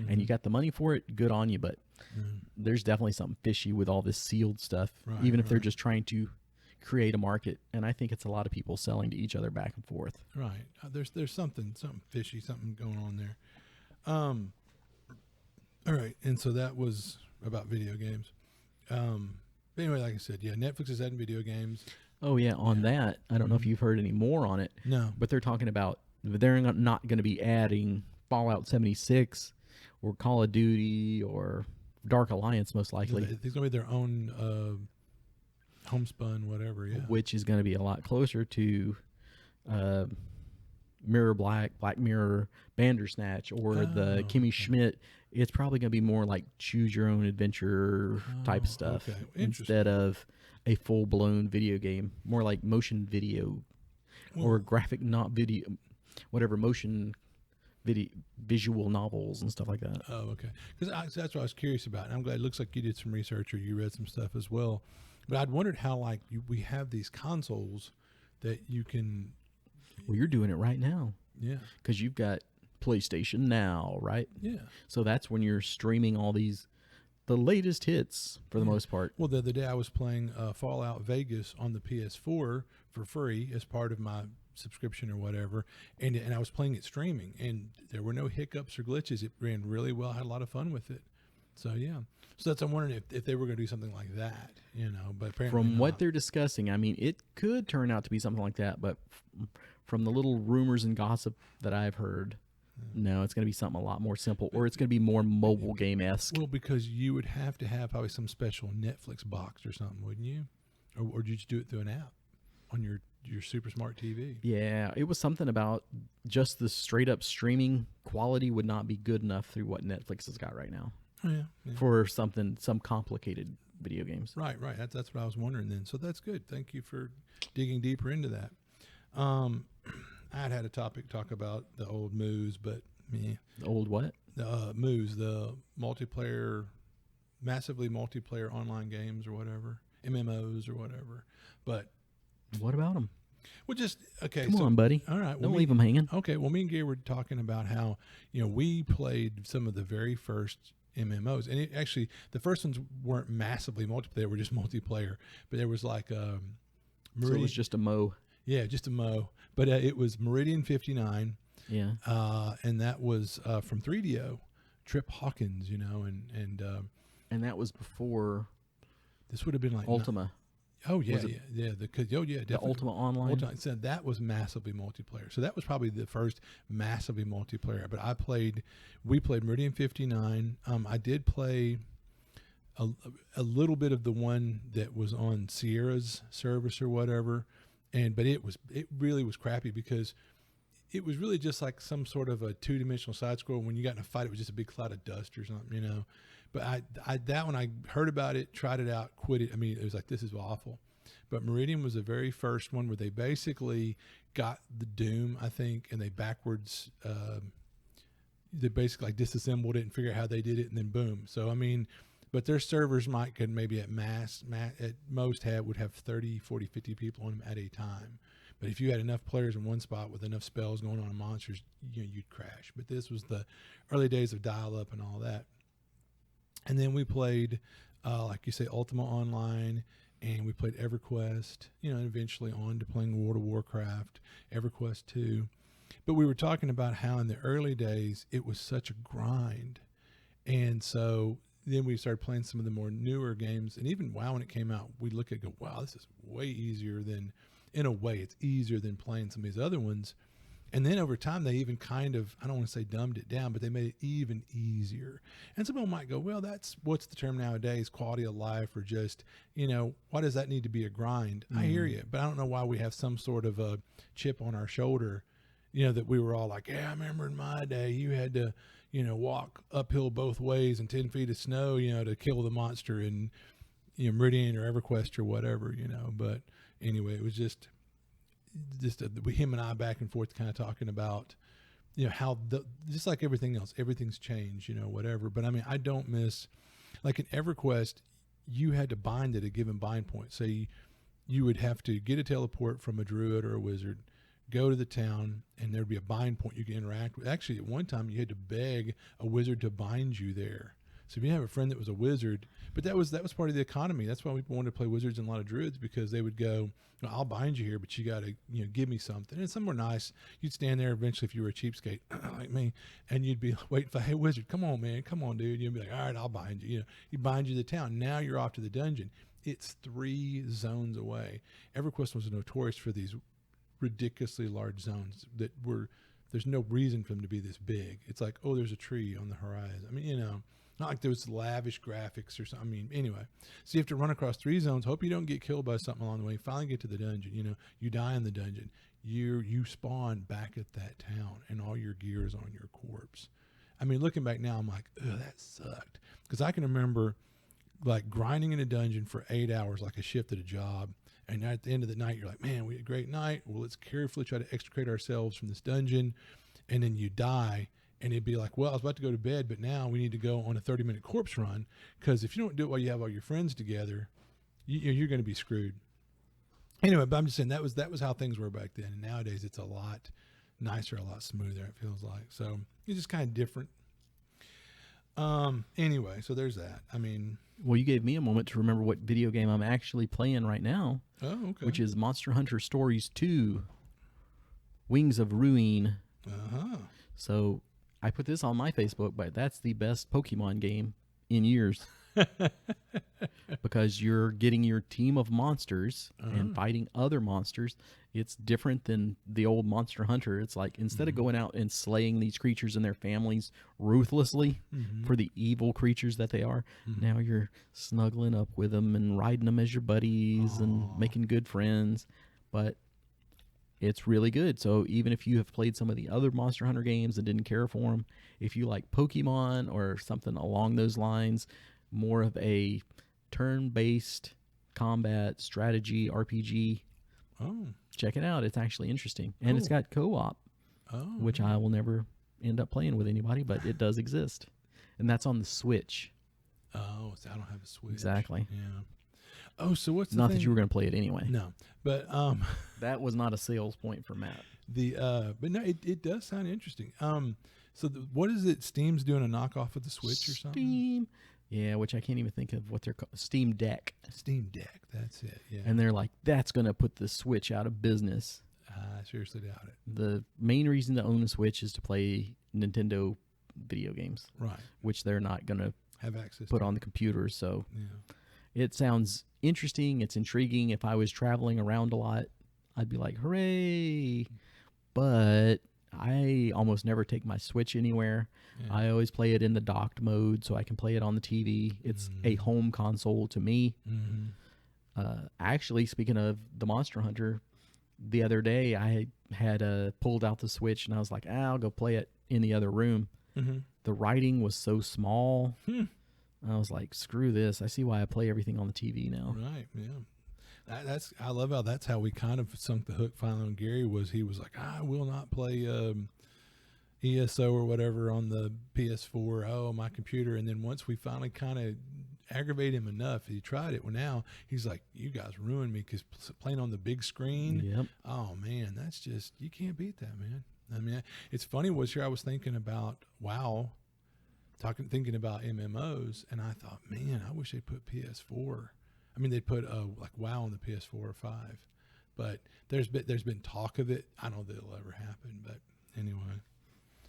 and you got the money for it, good on you, but there's definitely something fishy with all this sealed stuff, even if they're just trying to create a market. And I think it's a lot of people selling to each other back and forth. Right. There's something fishy, something going on there. All right, and so that was about video games. But anyway, like I said, yeah, Netflix is adding video games. Oh yeah, on that, I don't know if you've heard any more on it. No, But they're talking about they're not going to be adding Fallout 76 or Call of Duty or Dark Alliance most likely, it's going to be their own homespun, whatever. Yeah, which is going to be a lot closer to Mirror Black Mirror, Bandersnatch, or the Kimmy Schmidt. It's probably going to be more like choose your own adventure type stuff instead of a full blown video game. More like motion video or graphic, not video, whatever, motion video, visual novels and stuff like that. Oh, okay. Because that's what I was curious about. And I'm glad it looks like you did some research or you read some stuff as well. But I'd wondered how we have these consoles that you can. Well, you're doing it right now. Yeah. Because you've got PlayStation Now, right? Yeah. So that's when you're streaming all the latest hits for the most part. Well, the other day I was playing Fallout Vegas on the PS4 for free as part of my subscription or whatever, and I was playing it streaming, and there were no hiccups or glitches. It ran really well. I had a lot of fun with it. So yeah. So I'm wondering if they were going to do something like that, but apparently from not. what they're discussing, I mean, it could turn out to be something like that, but from the little rumors and gossip that I've heard, no, it's going to be something a lot more simple, or it's going to be more mobile game-esque. Well, because you would have to have probably some special Netflix box or something, wouldn't you? Or did you just do it through an app on your super smart TV? Yeah, it was something about just the straight-up streaming quality would not be good enough through what Netflix has got right now. Oh, yeah. For some complicated video games. Right. That's what I was wondering then. So that's good. Thank you for digging deeper into that. I had a topic talk about the old Moose, but The old what? The Moose, the massively multiplayer online games or whatever, MMOs or whatever. But what about them? Well, just okay. Come on, buddy. All right, don't leave them hanging. Okay. Well, me and Gary were talking about how we played some of the very first MMOs, and actually the first ones weren't massively multiplayer; they were just multiplayer. But there was like so it was just a Mo. Yeah, just a Mo. But it was Meridian 59. Yeah. And that was from 3DO, Trip Hawkins, and that was before. This would have been like Ultima. Definitely. The Ultima Online. So that was massively multiplayer. So that was probably the first massively multiplayer. But we played Meridian 59. I did play a little bit of the one that was on Sierra's service or whatever, but it really was crappy because it was really just like some sort of a two-dimensional side scroll. When you got in a fight, it was just a big cloud of dust or something, But that one, I heard about it, tried it out, quit it. I mean, it was like, this is awful. But Meridian was the very first one where they basically got the Doom, I think, and they backwards, they basically like disassembled it and figured out how they did it, and then boom. So, I mean, but their servers could maybe at most would have 30, 40, 50 people on them at a time. But if you had enough players in one spot with enough spells going on and monsters, you'd crash. But this was the early days of dial-up and all that. And then we played, like you say, Ultima Online, and we played EverQuest, and eventually on to playing World of Warcraft, EverQuest 2. But we were talking about how in the early days, it was such a grind. And so then we started playing some of the more newer games. And even WoW, when it came out, we look at it and go, wow, this is way easier than, in a way, it's easier than playing some of these other ones. And then over time, they even kind of, I don't want to say dumbed it down, but they made it even easier. And some people might go, well, what's the term nowadays, quality of life, or just, why does that need to be a grind? I hear you, but I don't know why we have some sort of a chip on our shoulder, that we were all like, yeah, I remember in my day, you had to, walk uphill both ways in 10 feet of snow, to kill the monster in, Meridian or EverQuest or whatever, but anyway, it was just him and I back and forth kind of talking about, how just like everything else, everything's changed, whatever. But I mean, I don't miss, like in EverQuest, you had to bind at a given bind point. So you would have to get a teleport from a druid or a wizard, go to the town, and there'd be a bind point you could interact with. Actually, at one time, you had to beg a wizard to bind you there. So if you have a friend that was a wizard, but that was part of the economy. That's why people wanted to play wizards and a lot of druids, because they would go, I'll bind you here, but you got to give me something. And some were nice. You'd stand there eventually if you were a cheapskate like me, and you'd be waiting for, hey wizard, come on man, come on dude. You'd be like, all right, I'll bind you. You bind you to the town. Now you're off to the dungeon. It's 3 zones away. EverQuest was notorious for these ridiculously large zones that were, there's no reason for them to be this big. It's like, oh, there's a tree on the horizon. I mean, not like there was lavish graphics or something. I mean, anyway, so you have to run across 3 zones. Hope you don't get killed by something along the way. You finally get to the dungeon. You die in the dungeon. You spawn back at that town, and all your gear is on your corpse. I mean, looking back now, I'm like, oh, that sucked, because I can remember like grinding in a dungeon for 8 hours, like a shift at a job. And at the end of the night, you're like, man, we had a great night. Well, let's carefully try to extricate ourselves from this dungeon. And then you die. And it'd be like, well, I was about to go to bed, but now we need to go on a 30-minute corpse run. Because if you don't do it while you have all your friends together, you're going to be screwed. Anyway, but I'm just saying that was how things were back then. And nowadays it's a lot nicer, a lot smoother, it feels like. So it's just kind of different. Anyway, so there's that. I mean, well, you gave me a moment to remember what video game I'm actually playing right now. Oh, okay. Which is Monster Hunter Stories 2, Wings of Ruin. Uh-huh. So I put this on my Facebook, but that's the best Pokemon game in years. Because you're getting your team of monsters and fighting other monsters. It's different than the old Monster Hunter. It's like, instead of going out and slaying these creatures and their families ruthlessly for the evil creatures that they are, now you're snuggling up with them and riding them as your buddies and making good friends. But it's really good. So even if you have played some of the other Monster Hunter games and didn't care for them, if you like Pokemon or something along those lines, more of a turn-based combat strategy RPG, check it out. It's actually interesting. And it's got co-op, which I will never end up playing with anybody, but it does exist. And that's on the Switch. Oh, so I don't have a Switch. Exactly. Yeah. Oh, so what's the Not thing? that you were going to play it anyway. No, but that was not a sales point for Matt. But no, it does sound interesting. So what is it? Steam's doing a knockoff of the Switch or something? Steam. Yeah, which I can't even think of what they're called. Steam Deck. Steam Deck, that's it. Yeah. And they're like, that's going to put the Switch out of business. I seriously doubt it. The main reason to own a Switch is to play Nintendo video games, right? Which they're not going to have access put to on the computers. So yeah. It sounds interesting. It's intriguing. If I was traveling around a lot, I'd be like, hooray! But I almost never take my Switch anywhere. Yeah. I always play it in the docked mode so I can play it on the TV. It's a home console to me. Actually, speaking of the Monster Hunter, the other day I had pulled out the Switch and I was like, I'll go play it in the other room. The writing was so small. I was like, screw this. I see why I play everything on the TV now. Right, yeah. I love how that's how we kind of sunk the hook finally on Gary. He was like, I will not play ESO or whatever on the PS4. Oh, my computer. And then once we finally kind of aggravate him enough, he tried it. Well, now he's like, you guys ruined me, because playing on the big screen. Yep. Oh man, that's just, you can't beat that, man. I mean, it's funny. I was thinking about WoW, thinking about MMOs, and I thought, man, I wish they put PS4. I mean, they put like WoW on the PS4 or 5, but there's been talk of it. I don't know that it'll ever happen, but anyway.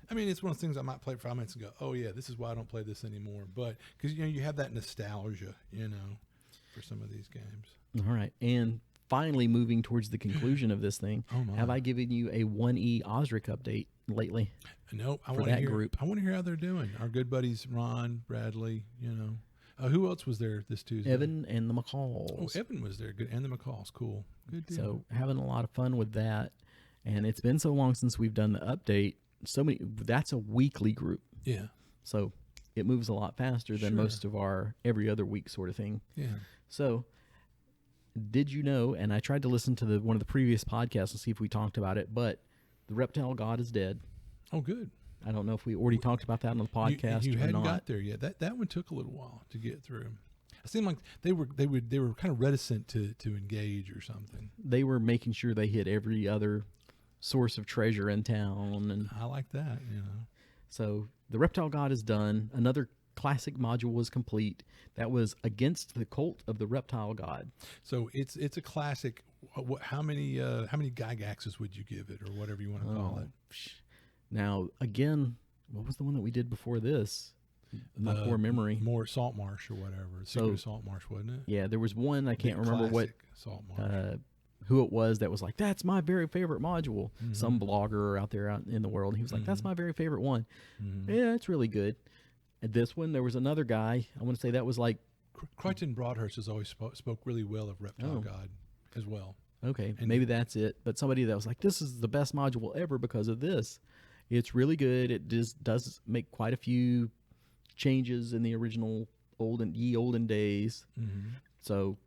I mean, it's one of those things I might play for 5 minutes and go, oh yeah, this is why I don't play this anymore. But because you have that nostalgia, for some of these games. All right, and finally moving towards the conclusion of this thing, have I given you a 1E Osric update lately? Nope. I want to hear how they're doing. Our good buddies Ron, Bradley, who else was there this Tuesday? Evan and the McCalls. Oh, Evan was there. Good. And the McCalls. Cool. Good deal. So having a lot of fun with that. And it's been so long since we've done the update. That's a weekly group. Yeah. So it moves a lot faster than most of our every other week sort of thing. Yeah. So did you know, and I tried to listen to one of the previous podcasts to see if we talked about it, but the reptile god is dead. Oh, good. I don't know if we already talked about that on the podcast. You hadn't not. got there yet. That one took a little while to get through. It seemed like they were kind of reticent to engage or something. They were making sure they hit every other source of treasure in town, and I like that. So the reptile god is done. Another classic module was complete. That was against the cult of the reptile god. So it's a classic. How many Gygaxes would you give it, or whatever you want to call it? Now, again, what was the one that we did before this? My poor memory. More Salt Marsh or whatever. Secret of Salt Marsh, wasn't it? Yeah, there was one, I can't remember what Salt Marsh. Who it was that was like, that's my very favorite module. Some blogger out there out in the world. He was like, that's my very favorite one. Yeah, it's really good. And this one, there was another guy. I want to say that was like Crichton Broadhurst has always spoke really well of Reptile God as well. Okay, and maybe that's it. But somebody that was like, this is the best module ever because of this. It's really good. It does make quite a few changes in the original olden days. So,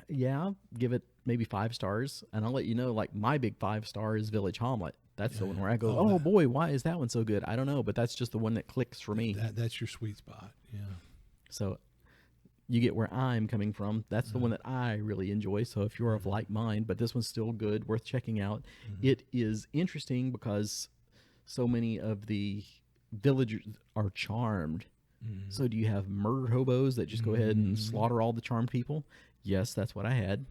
yeah, I'll give it maybe 5 stars. And I'll let you know, like, my big 5-star is Village Hamlet. That's the one where I go, oh boy, why is that one so good? I don't know, but that's just the one that clicks for me. That's your sweet spot, yeah. So you get where I'm coming from. That's the one that I really enjoy. So if you're of like mind, but this one's still good, worth checking out. It is interesting because so many of the villagers are charmed. So do you have murder hobos that just go ahead and slaughter all the charmed people? Yes, that's what I had.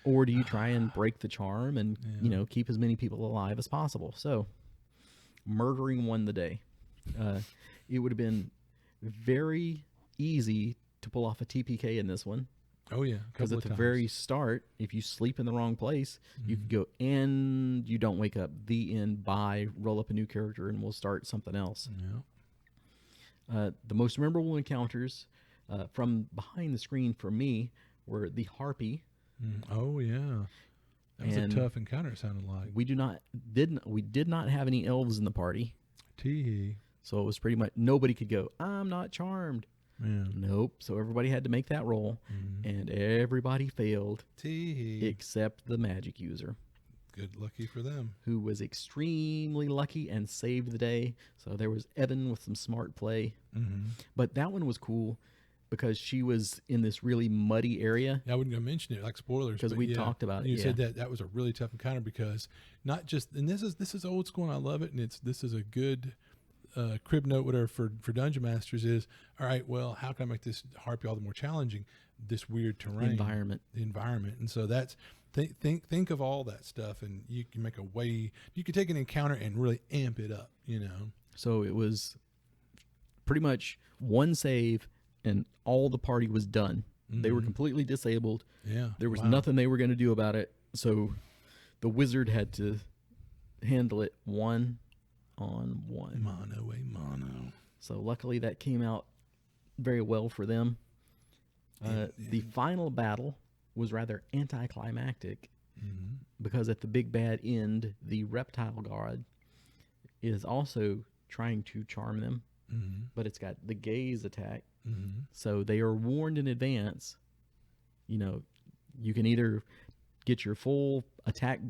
Or do you try and break the charm and, you know, keep as many people alive as possible? So, murdering won the day. It would have been very easy to pull off a TPK in this one. Oh, yeah. Because at the very start, if you sleep in the wrong place, you could go, and you don't wake up. The end, bye, roll up a new character, and we'll start something else. The most memorable encounters from behind the screen for me were the Harpy. Oh yeah, that was a tough encounter. It sounded like we did not have any elves in the party. Tee. So it was pretty much nobody could go, I'm not charmed. Yeah. Nope. So everybody had to make that roll, and everybody failed. Tee. Except the magic user. Good lucky for them. Who was extremely lucky and saved the day. So there was Evan with some smart play. But that one was cool because she was in this really muddy area. Yeah, I wasn't going to mention it, like spoilers. Because we talked about it. You said that was a really tough encounter because not just, and this is old school and I love it, and this is a good crib note, whatever, for Dungeon Masters is, all right, well, how can I make this Harpy all the more challenging? This weird terrain. The environment. And so that's, think of all that stuff, and you can make a way, you can take an encounter and really amp it up, you know. So it was pretty much one save and all the party was done. They were completely disabled. Yeah. There was nothing they were going to do about it. So the wizard had to handle it one-on-one. Mono a mono. So luckily that came out very well for them. The final battle was rather anticlimactic because at the big bad end, the reptile god is also trying to charm them, but it's got the gaze attack. So they are warned in advance. You know, you can either get your full attack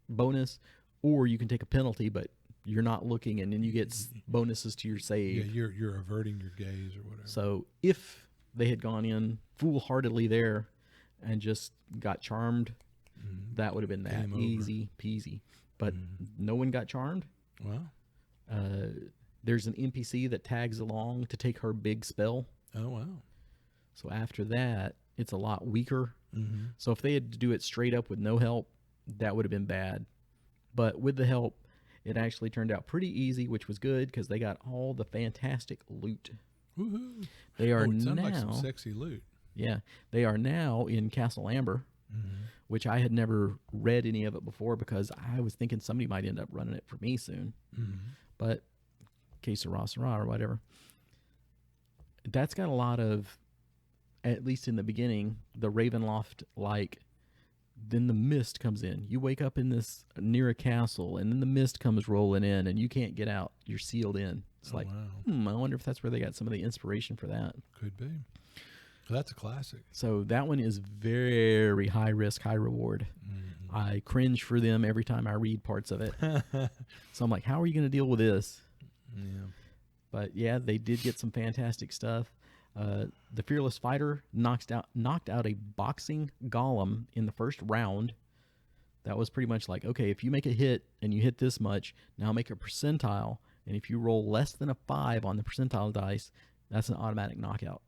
bonus or you can take a penalty, but you're not looking, and then you get bonuses to your save. Yeah, you're averting your gaze or whatever. So if they had gone in foolhardily there and just got charmed, that would have been that easy peasy. But no one got charmed. Wow. There's an NPC that tags along to take her big spell. Oh, wow. So after that, it's a lot weaker. So if they had to do it straight up with no help, that would have been bad. But with the help, it actually turned out pretty easy, which was good because they got all the fantastic loot. Woohoo. They are it sounds now like some sexy loot. Yeah, they are now in Castle Amber, which I had never read any of it before because I was thinking somebody might end up running it for me soon. But que sera, sera, or whatever. That's got a lot of, at least in the beginning, the Ravenloft like. Then the mist comes in. You wake up in this near a castle, and then the mist comes rolling in, and you can't get out. You're sealed in. It's I wonder if that's where they got some of the inspiration for that. Could be. Well, that's a classic. So that one is very high risk, high reward. I cringe for them every time I read parts of it. So I'm like, how are you going to deal with this? Yeah. But yeah, they did get some fantastic stuff. The Fearless Fighter knocked out a boxing golem in the first round. That was pretty much like, okay, if you make a hit and you hit this much, now make a percentile And if you roll less than a 5 on the percentile dice, that's an automatic knockout.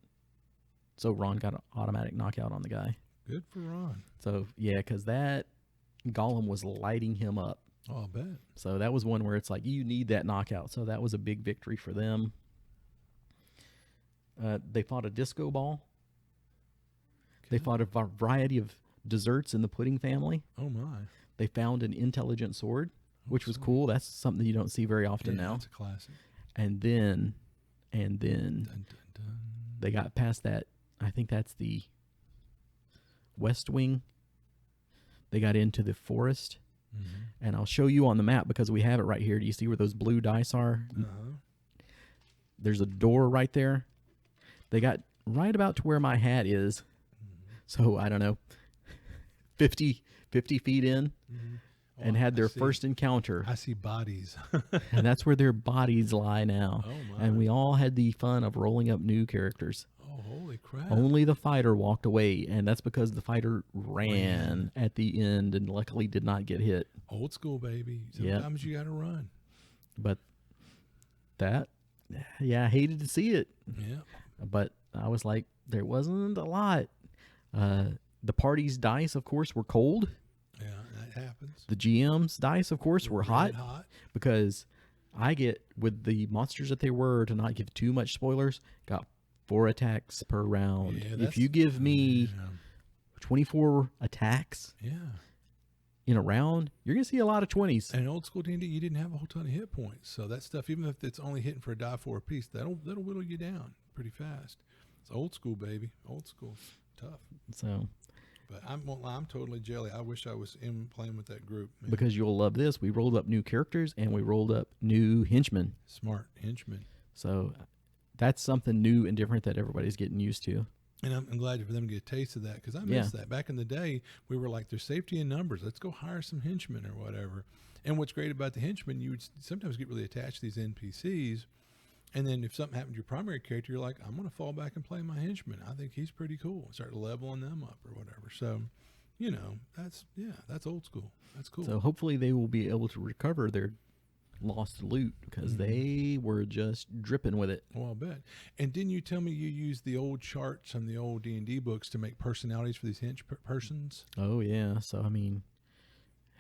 So Ron got an automatic knockout on the guy. Good for Ron. So, yeah, because that golem was lighting him up. Oh, I'll bet. So that was one where it's like, you need that knockout. So that was a big victory for them. They fought a disco ball. Okay. They fought a variety of desserts in the pudding family. Oh, my. They found an intelligent sword, which was cool. That's something you don't see very often now. That's a classic. And then Dun, dun, dun. they got past that. I think that's the West Wing. They got into the forest. Mm-hmm. And I'll show you on the map because we have it right here. Do you see where those blue dice are? Uh-huh. There's a door right there. They got right about to where my hat is. Mm-hmm. So, I don't know, 50 feet in. Mm-hmm. And had their first encounter. I see bodies. And that's where their bodies lie now. Oh, my. And we all had the fun of rolling up new characters. Oh, holy crap. Only the fighter walked away, and that's because the fighter ran at the end and luckily did not get hit. Old school, baby. Sometimes you got to run. But that, I hated to see it. Yeah. But I was like, there wasn't a lot. The party's dice, of course, were cold. Yeah, that happens. The GM's dice, of course, were hot because I get, with the monsters that they were, to not give too much spoilers, got 4 attacks per round. Yeah, if you give me 24 attacks in a round, you're going to see a lot of 20s. And in old school D&D, you didn't have a whole ton of hit points. So that stuff, even if it's only hitting for a die 4 apiece, that'll whittle you down pretty fast. It's old school, baby. Old school. Tough. So... But I'm totally jelly. I wish I was in playing with that group. Man. Because you'll love this. We rolled up new characters and we rolled up new henchmen. Smart henchmen. So that's something new and different that everybody's getting used to. And I'm glad for them to get a taste of that because I missed that. Back in the day, we were like, there's safety in numbers. Let's go hire some henchmen or whatever. And what's great about the henchmen, you would sometimes get really attached to these NPCs. And then if something happened to your primary character, you're like, I'm going to fall back and play my henchman. I think he's pretty cool. Start leveling them up or whatever. So, that's old school. That's cool. So hopefully they will be able to recover their lost loot because they were just dripping with it. Well, I'll bet. And didn't you tell me you used the old charts from the old D&D books to make personalities for these hench persons? Oh, yeah. So, I mean...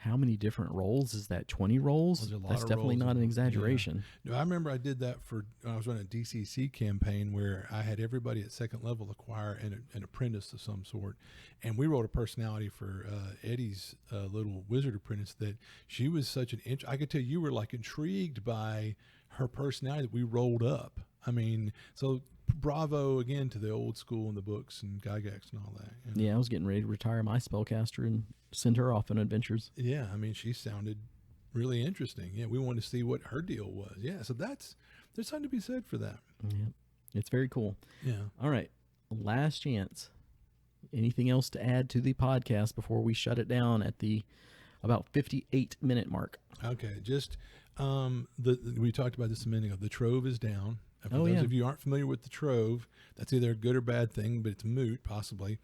How many different roles is that? 20 roles? That's definitely not an exaggeration. Yeah. No, I remember I did that when I was running a DCC campaign where I had everybody at second level acquire an apprentice of some sort. And we wrote a personality for Eddie's little wizard apprentice that she was such an I could tell you were like intrigued by her personality that we rolled up. I mean, so bravo again to the old school and the books and Gygax and all that. You know? Yeah, I was getting ready to retire my spellcaster and send her off on adventures. Yeah, I mean, she sounded really interesting. Yeah, we wanted to see what her deal was. Yeah, so there's something to be said for that. Yeah, it's very cool. Yeah. All right, last chance. Anything else to add to the podcast before we shut it down at the about 58-minute mark? Okay, just we talked about this a minute ago. The Trove is down. For those of you who aren't familiar with the Trove, that's either a good or bad thing, but it's moot possibly,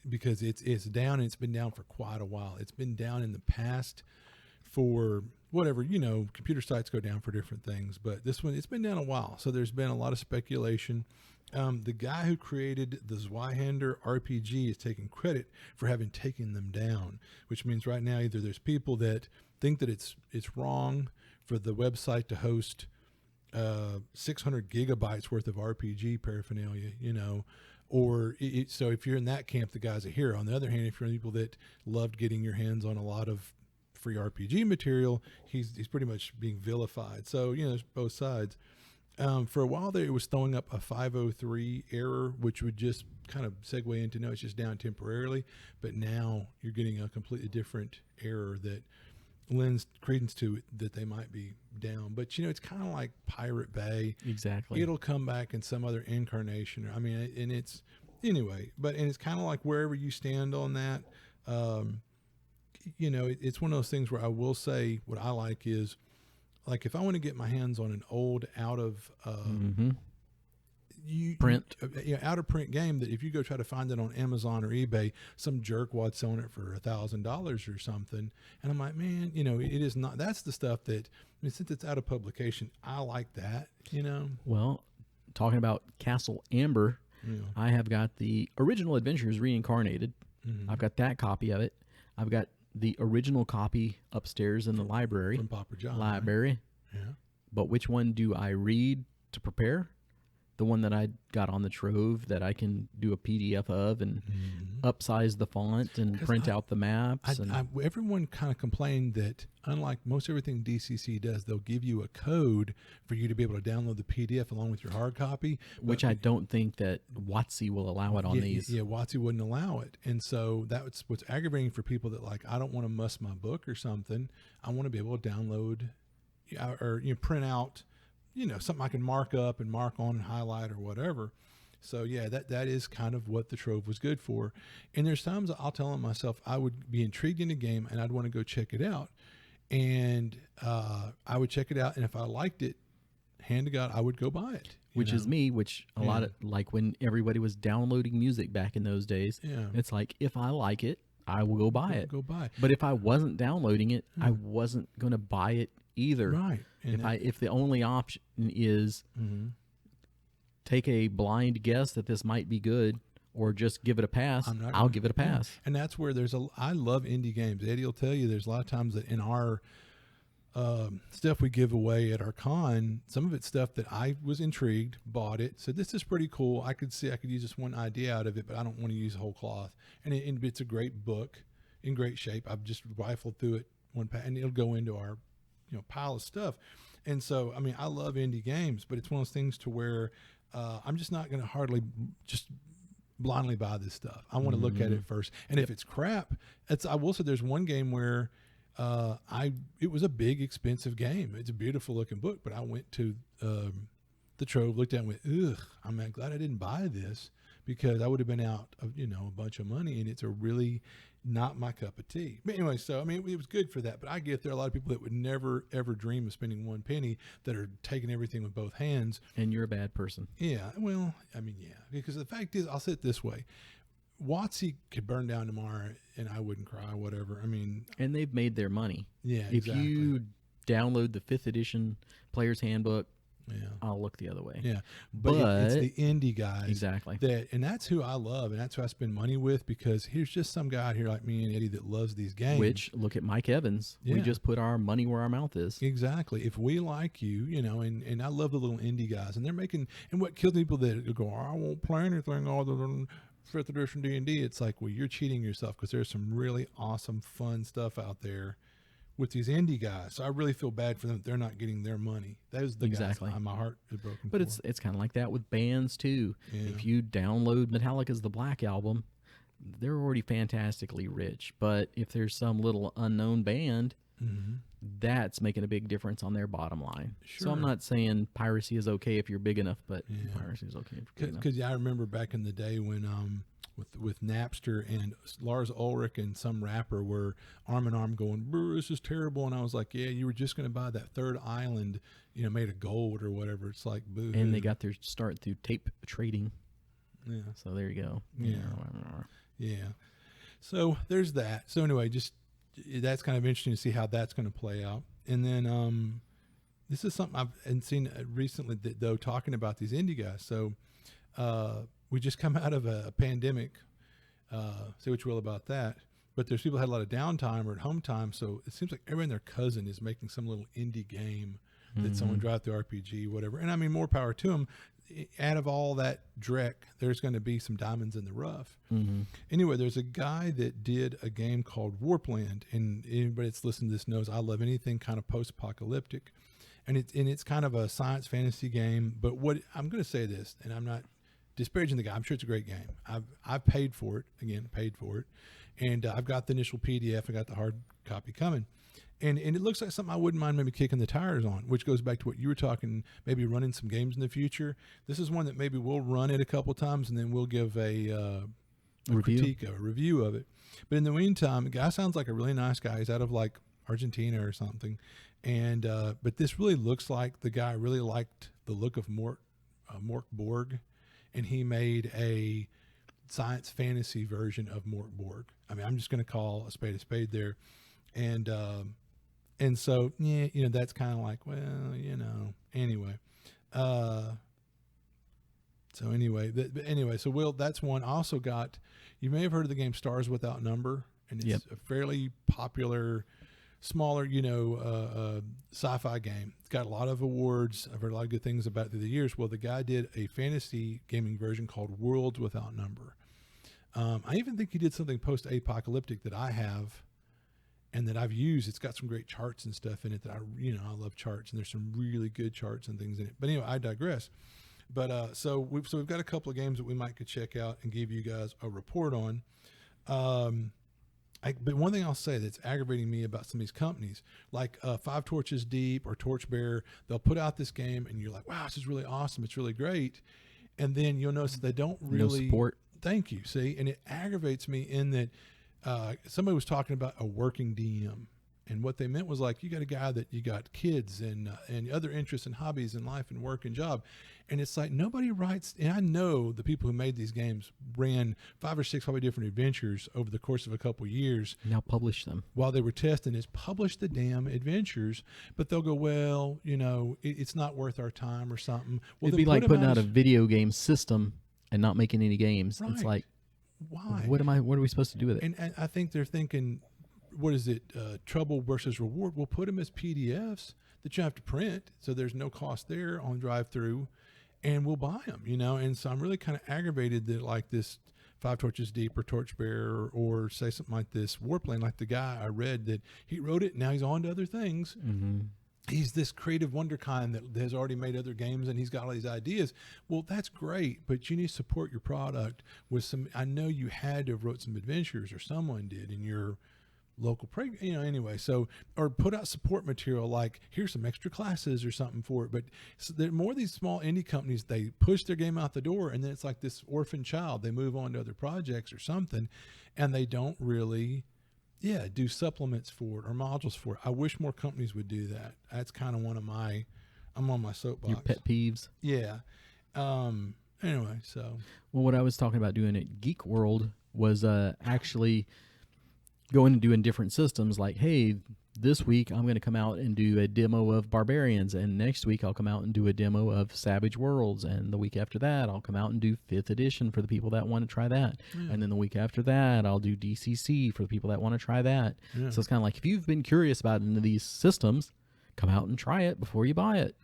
because it's down and it's been down for quite a while. It's been down in the past for whatever, computer sites go down for different things, but this one, it's been down a while. So there's been a lot of speculation. The guy who created the Zweihander RPG is taking credit for having taken them down, which means right now either there's people that think that it's wrong for the website to host 600 gigabytes worth of RPG paraphernalia, or so if you're in that camp, the guy's a hero. On the other hand, if you're people that loved getting your hands on a lot of free RPG material, he's pretty much being vilified. So, there's both sides. For a while there, it was throwing up a 503 error, which would just kind of segue into, no, it's just down temporarily. But now you're getting a completely different error that lends credence to it that they might be down. But it's kind of like Pirate Bay. Exactly. It'll come back in some other incarnation. I mean, and it's anyway, and it's kind of like wherever you stand on that. It's one of those things where I will say what I like is, like, if I want to get my hands on an old out of print. Out of print game that if you go try to find it on Amazon or eBay, some jerkwad selling it for $1,000 or something. And I'm like, man, it is not. That's the stuff that, since it's out of publication, I like that. Well, talking about Castle Amber, I have got the original Adventures Reincarnated. I've got that copy of it. I've got the original copy upstairs in the library. From Papa John. Library. Right? Yeah. But which one do I read to prepare? The one that I got on the Trove that I can do a PDF of and upsize the font and print out the maps. Everyone kind of complained that unlike most everything DCC does, they'll give you a code for you to be able to download the PDF along with your hard copy. Which I don't think that WotC will allow it on these. Yeah, WotC wouldn't allow it. And so that's what's aggravating for people that I don't want to muss my book or something. I want to be able to download or print out something I can mark up and mark on and highlight or whatever. So yeah, that is kind of what the Trove was good for. And there's times I'll tell myself I would be intrigued in a game and I'd want to go check it out. And I would check it out. And if I liked it, hand to God, I would go buy it. Which is me, which a lot of, like when everybody was downloading music back in those days, it's like, if I like it, I will go buy it. But if I wasn't downloading it, I wasn't going to buy it either. Right. And if the only option is take a blind guess that this might be good or just give it a pass, I'll give it a pass. Yeah. And that's where I love indie games. Eddie will tell you there's a lot of times that in our stuff we give away at our con, some of it's stuff that I was intrigued, bought it, said this is pretty cool. I could use this one idea out of it, but I don't want to use a whole cloth. And it's a great book in great shape. I've just rifled through it and it'll go into our pile of stuff. And so, I love indie games, but it's one of those things to where I'm just not going to hardly just blindly buy this stuff. I want to look at it first. And if it's crap, I will say there's one game where it was a big, expensive game. It's a beautiful looking book, but I went to the Trove, looked at it and went, ugh, I'm glad I didn't buy this because I would have been out of, a bunch of money, and it's a really not my cup of tea. But anyway, so, it was good for that, but I get there are a lot of people that would never, ever dream of spending one penny that are taking everything with both hands. And you're a bad person. Yeah. Well, yeah, because the fact is, I'll say it this way. WotC could burn down tomorrow and I wouldn't cry, whatever. And they've made their money. Yeah, If you download the 5th edition Player's Handbook, yeah, I'll look the other way. Yeah, but it's the indie guys. Exactly. And that's who I love, and that's who I spend money with, because here's just some guy out here like me and Eddie that loves these games. Which, look at Mike Evans. Yeah. We just put our money where our mouth is. Exactly. If we like you, and I love the little indie guys, and they're making, and what kills people that go, I won't play anything other than 5th edition D&D. It's like, well, you're cheating yourself, because there's some really awesome, fun stuff out there with these indie guys. So I really feel bad for them that they're not getting their money. Those are the guys my heart is broken But for. it's kind of like that with bands too. Yeah. If you download Metallica's The Black Album, they're already fantastically rich. But if there's some little unknown band, that's making a big difference on their bottom line. Sure. So I'm not saying piracy is okay if you're big enough, but piracy is okay if you're big enough. Because I remember back in the day when with Napster and Lars Ulrich and some rapper were arm in arm going, this is terrible. And I was like, yeah, you were just going to buy that third island, made of gold or whatever. It's like, boo. And they got their start through tape trading. Yeah. So there you go. Yeah. Yeah. So there's that. So anyway, that's kind of interesting to see how that's going to play out. And then this is something I've seen recently, though, talking about these indie guys. So we just come out of a pandemic. Say what you will about that. But there's people that had a lot of downtime or at home time. So it seems like everyone and their cousin is making some little indie game that someone drive through RPG, whatever. And more power to them. Out of all that dreck, there's going to be some diamonds in the rough. Anyway, there's a guy that did a game called Warpland, and anybody that's listened to this knows I love anything kind of post-apocalyptic, and it's kind of a science fantasy game. But what I'm going to say this, and I'm not disparaging the guy. I'm sure it's a great game. I've paid for it, and I've got the initial PDF. I got the hard copy coming. And it looks like something I wouldn't mind maybe kicking the tires on, which goes back to what you were talking, maybe running some games in the future. This is one that maybe we'll run it a couple of times, and then we'll give a review of it. But in the meantime, the guy sounds like a really nice guy. He's out of like Argentina or something. And but this really looks like the guy really liked the look of Mort Mork Borg, and he made a science fantasy version of Mork Borg. I mean, I'm just going to call a spade there, and so yeah, that's kind of like, well, anyway. So anyway, so Will, that's one. I also got, you may have heard of the game Stars Without Number, and it's a fairly popular, smaller, sci-fi game. It's got a lot of awards. I've heard a lot of good things about it through the years. Well, the guy did a fantasy gaming version called Worlds Without Number. I even think he did something post-apocalyptic that I have and that I've used. It's got some great charts and stuff in it that I love charts, and there's some really good charts and things in it. But anyway, I digress. But so we've got a couple of games that we might could check out and give you guys a report on. But one thing I'll say that's aggravating me about some of these companies, like Five Torches Deep or Torchbearer, they'll put out this game and you're like, wow, this is really awesome. It's really great. And then you'll notice that they don't really support. Thank you. See, and it aggravates me in that somebody was talking about a working DM. And what they meant was like, you got a guy that you got kids and other interests and hobbies in life and work and job. And it's like nobody writes. And I know the people who made these games ran 5 or 6 probably different adventures over the course of a couple of years. Now publish them. While they were testing is publish the damn adventures. But they'll go, well, it's not worth our time or something. Well, it'd be like putting out a video game system and not making any games. Right. It's like, why? What are we supposed to do with it? And I think they're thinking, what is it? Trouble versus reward. We'll put them as PDFs that you have to print, so there's no cost there on drive-through, and we'll buy them. And so I'm really kind of aggravated that like this Five Torches Deep or Torchbearer or say something like this Warplane, like the guy I read that he wrote it. Now he's on to other things. Mm-hmm. He's this creative wonderkind that has already made other games and he's got all these ideas. Well, that's great, but you need to support your product with some. I know you had to have wrote some adventures, or someone did in your local anyway, so, or put out support material like here's some extra classes or something for it. But so there are more of these small indie companies, they push their game out the door and then it's like this orphan child. They move on to other projects or something and they don't really do supplements for it or modules for it. I wish more companies would do that. That's kind of one of my, I'm on my soapbox. Your pet peeves. Yeah. Anyway, so. Well, what I was talking about doing at Geek World was actually going and doing different systems. Like, hey, this week I'm going to come out and do a demo of Barbarians, and next week I'll come out and do a demo of Savage Worlds, and the week after that I'll come out and do 5th edition for the people that want to try that. And then the week after that I'll do DCC for the people that want to try that. So it's kind of like, if you've been curious about any of these systems, come out and try it before you buy it.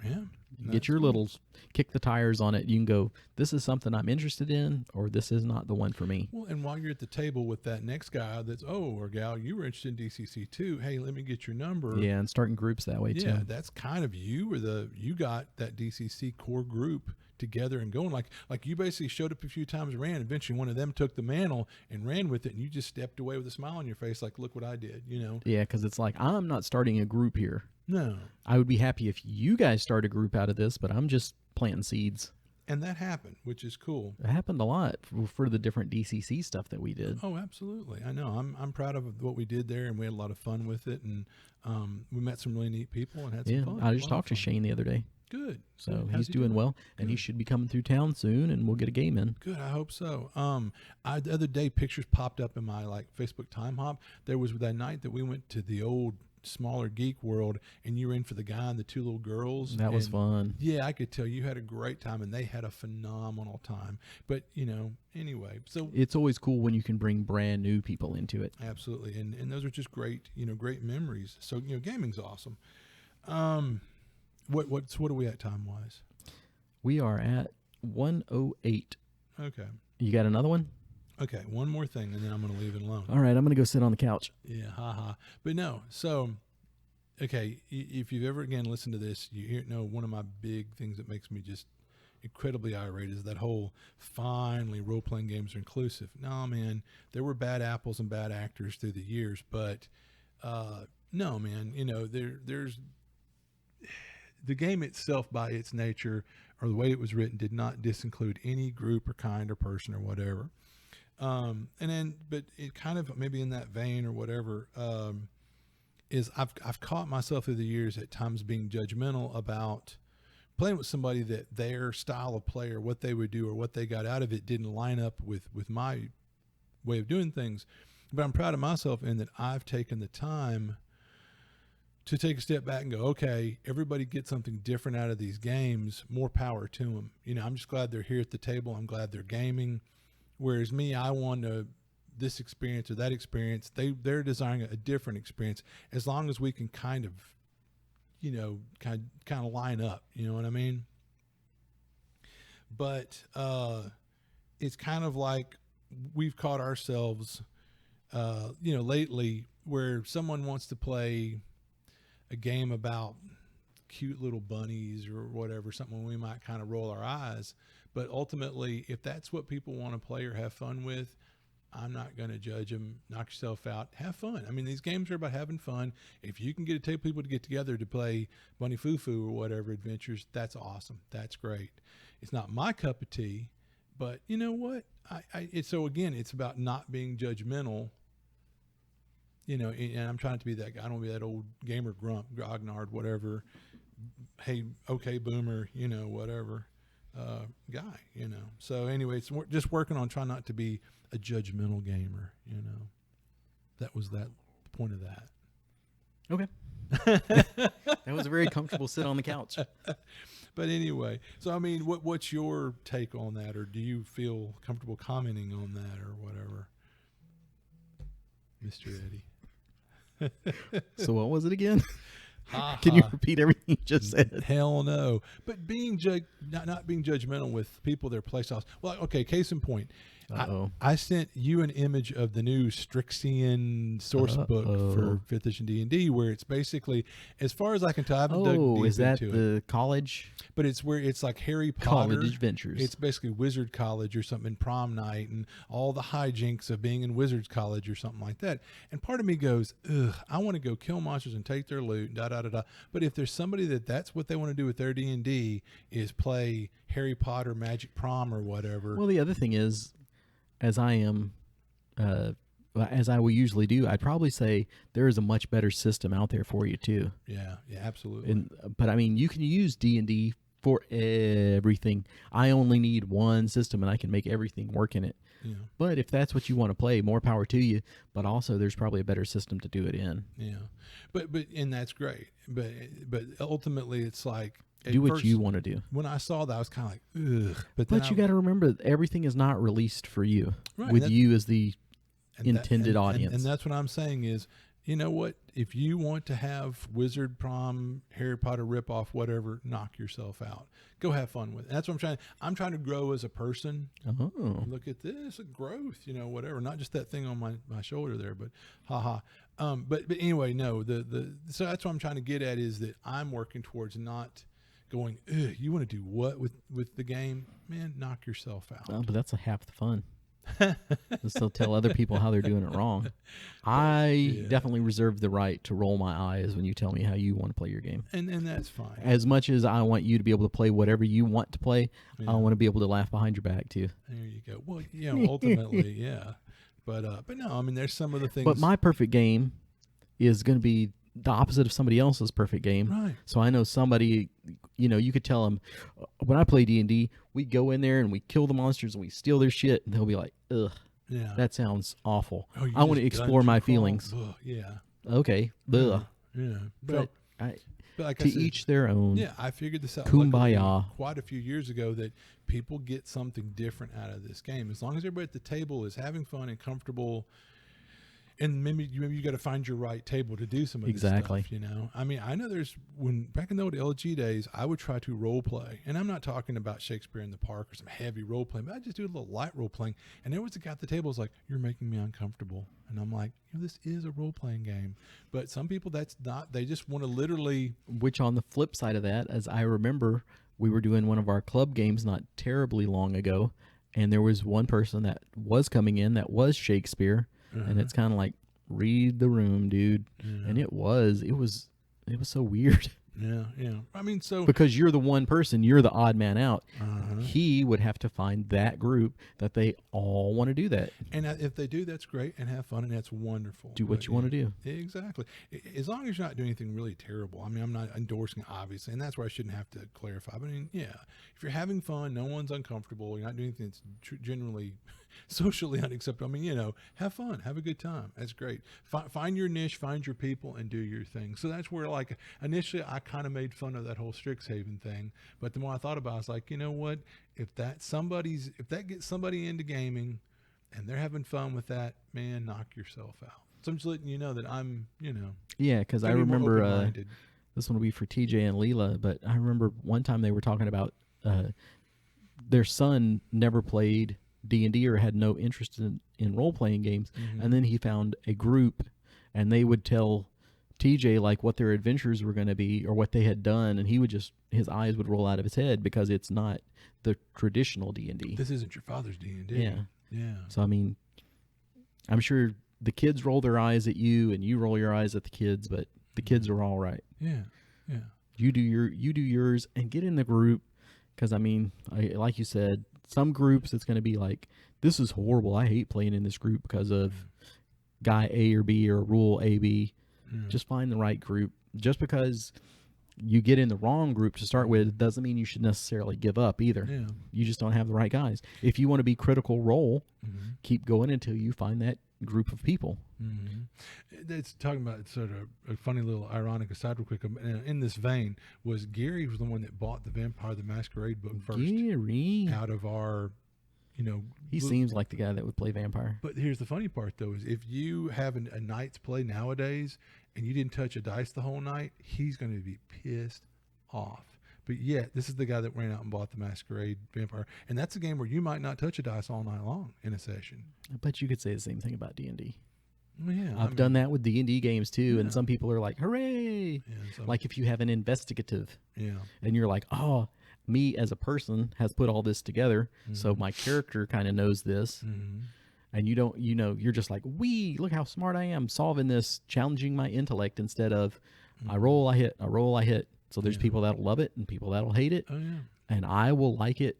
Get your little kick the tires on it. You can go, this is something I'm interested in, or this is not the one for me. Well, and while you're at the table with that next guy that's, or gal, you were interested in DCC too. Hey, let me get your number. Yeah, and starting groups that way too. Yeah, that's kind of you, or you got that DCC core group together and going. Like you basically showed up a few times and ran. Eventually one of them took the mantle and ran with it, and you just stepped away with a smile on your face like, look what I did, Yeah, because it's like, I'm not starting a group here. No. I would be happy if you guys start a group out of this, but I'm just planting seeds. And that happened, which is cool. It happened a lot for the different DCC stuff that we did. Oh, absolutely. I know. I'm proud of what we did there, and we had a lot of fun with it, and we met some really neat people and had some fun. I just talked to Shane the other day. Good. So he's doing well, and he should be coming through town soon, and we'll get a game in. Good. I hope so. The other day, pictures popped up in my Facebook time hop. There was that night that we went to the old smaller Geek World, and you were in for the guy and the 2 little girls. That was fun. Yeah, I could tell you had a great time, and they had a phenomenal time. But anyway, so it's always cool when you can bring brand new people into it. Absolutely, and those are just great, great memories. So gaming's awesome. What are we at time wise? We are at 1:08. Okay. You got another one? Okay, one more thing, and then I'm going to leave it alone. All right, I'm going to go sit on the couch. Yeah, haha. But no, so, okay, if you've ever, again, listened to this, you know one of my big things that makes me just incredibly irate is that whole, finally, role-playing games are inclusive. No, man, there were bad apples and bad actors through the years, but no, man, there's the game itself by its nature or the way it was written did not disinclude any group or kind or person or whatever. But it kind of maybe in that vein or whatever, is I've caught myself through the years at times being judgmental about playing with somebody that their style of play or what they would do or what they got out of it didn't line up with my way of doing things. But I'm proud of myself in that I've taken the time to take a step back and go, okay, everybody gets something different out of these games. More power to them. You know, I'm just glad they're here at the table. I'm glad they're gaming. Whereas me, I want this experience or that experience. They're desiring a different experience. As long as we can kind of, you know, kind of line up. You know what I mean? But it's kind of like we've caught ourselves, you know, lately where someone wants to play a game about cute little bunnies or whatever, something we might kind of roll our eyes. But ultimately, if that's what people want to play or have fun with, I'm not going to judge them. Knock yourself out. Have fun. I mean, these games are about having fun. If you can get people to get together to play Bunny Foo Foo or whatever adventures, that's awesome. That's great. It's not my cup of tea, but you know what? So again, it's about not being judgmental. You know, and I'm trying to be that guy. I don't want to be that old gamer grump, grognard, whatever. Hey, okay, boomer, you know, whatever guy, you know. So anyway, it's just working on trying not to be a judgmental gamer, you know. That was the point of that. Okay. That was a very comfortable sit on the couch. But anyway, so I mean, what's your take on that, or do you feel comfortable commenting on that, or whatever, Mr. Eddie? So what was it again? Can you repeat everything you just said? Hell no. But being not being judgmental with people, their play styles. Well, okay, case in point. I sent you an image of the new Strixien source book for 5th edition D&D, where it's basically, as far as I can tell, I haven't dug deep is that into the it. college? But it's where it's like Harry Potter. College Adventures. It's basically Wizard College or something, prom night, and all the hijinks of being in Wizards College or something like that. And part of me goes, ugh, I want to go kill monsters and take their loot, da-da-da-da. But if there's somebody that's what they want to do with their D&D is play Harry Potter Magic Prom or whatever. Well, the other thing is, as I will usually do, I'd probably say there is a much better system out there for you too. Yeah, absolutely. But I mean, you can use D&D for everything. I only need one system and I can make everything work in it. Yeah. But if that's what you want to play, more power to you. But also, there's probably a better system to do it in. Yeah, but and that's great. But ultimately, it's like, do what you want to do. When I saw that, I was kind of like, ugh. But you got to remember that everything is not released for you. Right, with you as the intended audience. And that's what I'm saying is, you know what? If you want to have Wizard Prom, Harry Potter ripoff, whatever, knock yourself out. Go have fun with it. That's what I'm trying. I'm trying to grow as a person. Oh. Look at this, a growth, you know, whatever. Not just that thing on my shoulder there, but haha. But anyway, no. So that's what I'm trying to get at is that I'm working towards not going, ugh, you want to do what with the game? Man, knock yourself out. Oh, but that's half the fun. So tell other people how they're doing it wrong. I definitely reserve the right to roll my eyes when you tell me how you want to play your game. And that's fine. As much as I want you to be able to play whatever you want to play, I want to be able to laugh behind your back too. There you go. Well, you know, ultimately, yeah. But no, I mean, there's some of the things. But my perfect game is going to be the opposite of somebody else's perfect game. Right. So I know somebody, you know, you could tell them, when I play D&D, we go in there and we kill the monsters and we steal their shit, and they'll be like, ugh, that sounds awful. Oh, I want to explore my feelings. Yeah. Okay. Ugh. Yeah. But like to each their own. Yeah, I figured this out Kumbaya. Quite a few years ago that people get something different out of this game. As long as everybody at the table is having fun and comfortable. And maybe you got to find your right table to do some of this stuff, you know. I mean, I know back in the old LG days, I would try to role play, and I'm not talking about Shakespeare in the Park or some heavy role playing, but I just do a little light role playing. And there was a guy at the table who's like, "You're making me uncomfortable," and I'm like, "You know, this is a role playing game." But some people, that's not. They just want to literally. Which on the flip side of that, as I remember, we were doing one of our club games not terribly long ago, and there was one person that was coming in that was Shakespeare. And it's kind of like, read the room, dude. Yeah. And it was so weird. Yeah. I mean, so because you're the one person, you're the odd man out. he would have to find that group that they all want to do that. And if they do, that's great and have fun, and that's wonderful. Do what you want to do. Exactly. As long as you're not doing anything really terrible. I mean, I'm not endorsing it, obviously, and that's where I shouldn't have to clarify. But I mean, yeah, if you're having fun, no one's uncomfortable, you're not doing anything that's generally socially unacceptable. I mean, you know, have fun, have a good time. That's great. Find your niche, find your people, and do your thing. So that's where, like, initially I kind of made fun of that whole Strixhaven thing, but the more I thought about it, I was like, you know what? If that gets somebody into gaming, and they're having fun with that, man, knock yourself out. So I'm just letting you know that I'm, you know. Yeah, because I remember this one will be for TJ and Leela, but I remember one time they were talking about their son never played D&D or had no interest in role-playing games, and then he found a group, and they would tell TJ like what their adventures were going to be or what they had done, and he would his eyes would roll out of his head because it's not the traditional D&D. This isn't your father's D&D. Yeah. Yeah. So, I mean, I'm sure the kids roll their eyes at you and you roll your eyes at the kids, but the kids are all right. Yeah. Yeah. You do yours and get in the group. Because, I mean, like you said, some groups it's going to be like, this is horrible. I hate playing in this group because of guy A or B or rule A, B. Just find the right group. Just because you get in the wrong group to start with doesn't mean you should necessarily give up either. Yeah. You just don't have the right guys. If you want to be Critical Role, keep going until you find that group of people. It's talking about sort of a funny little ironic aside real quick. In this vein, was Gary was the one that bought the Vampire the Masquerade book first. Gary. Out of our, you know. He seems like the guy that would play Vampire. But here's the funny part, though, is if you have a night's play nowadays and you didn't touch a dice the whole night, he's going to be pissed off. But yet, this is the guy that ran out and bought the Masquerade Vampire. And that's a game where you might not touch a dice all night long in a session. I bet you could say the same thing about D&D. Well, yeah, I've done that with D&D games, too, and some people are like, hooray! Yeah, like if you have an investigative, and you're like, oh, me as a person has put all this together, so my character kind of knows this. And you don't, you're just like, look how smart I am solving this, challenging my intellect instead of I roll, I hit, I roll, I hit. So there's people that'll love it and people that'll hate it. Oh, yeah. And I will like it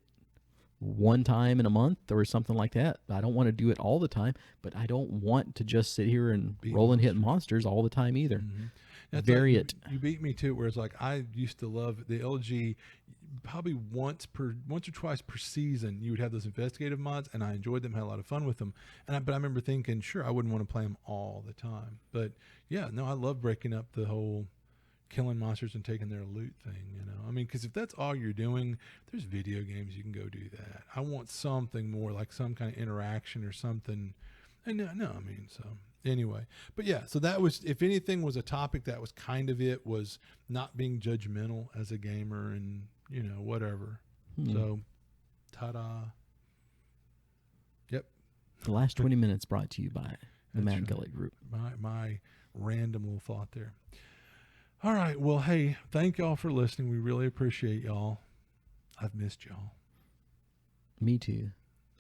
one time in a month or something like that. I don't want to do it all the time, but I don't want to just sit here and roll and hit monsters all the time either. Vary it. You beat me too, whereas like I used to love the LG. Probably once or twice per season, you would have those investigative mods, and I enjoyed them, had a lot of fun with them. But I remember thinking, sure, I wouldn't want to play them all the time. But yeah, no, I love breaking up the whole killing monsters and taking their loot thing. I mean, because if that's all you're doing, there's video games you can go do that. I want something more like some kind of interaction or something. And no, I mean, so anyway, but yeah, so that was, if anything was a topic, that was kind of it, was not being judgmental as a gamer and, whatever. So, ta-da. Yep. The last 20 minutes brought to you by the Matt Gully Group. My random little thought there. All right. Well, hey, thank y'all for listening. We really appreciate y'all. I've missed y'all. Me too.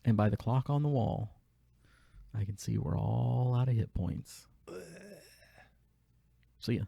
And by the clock on the wall, I can see we're all out of hit points. See ya.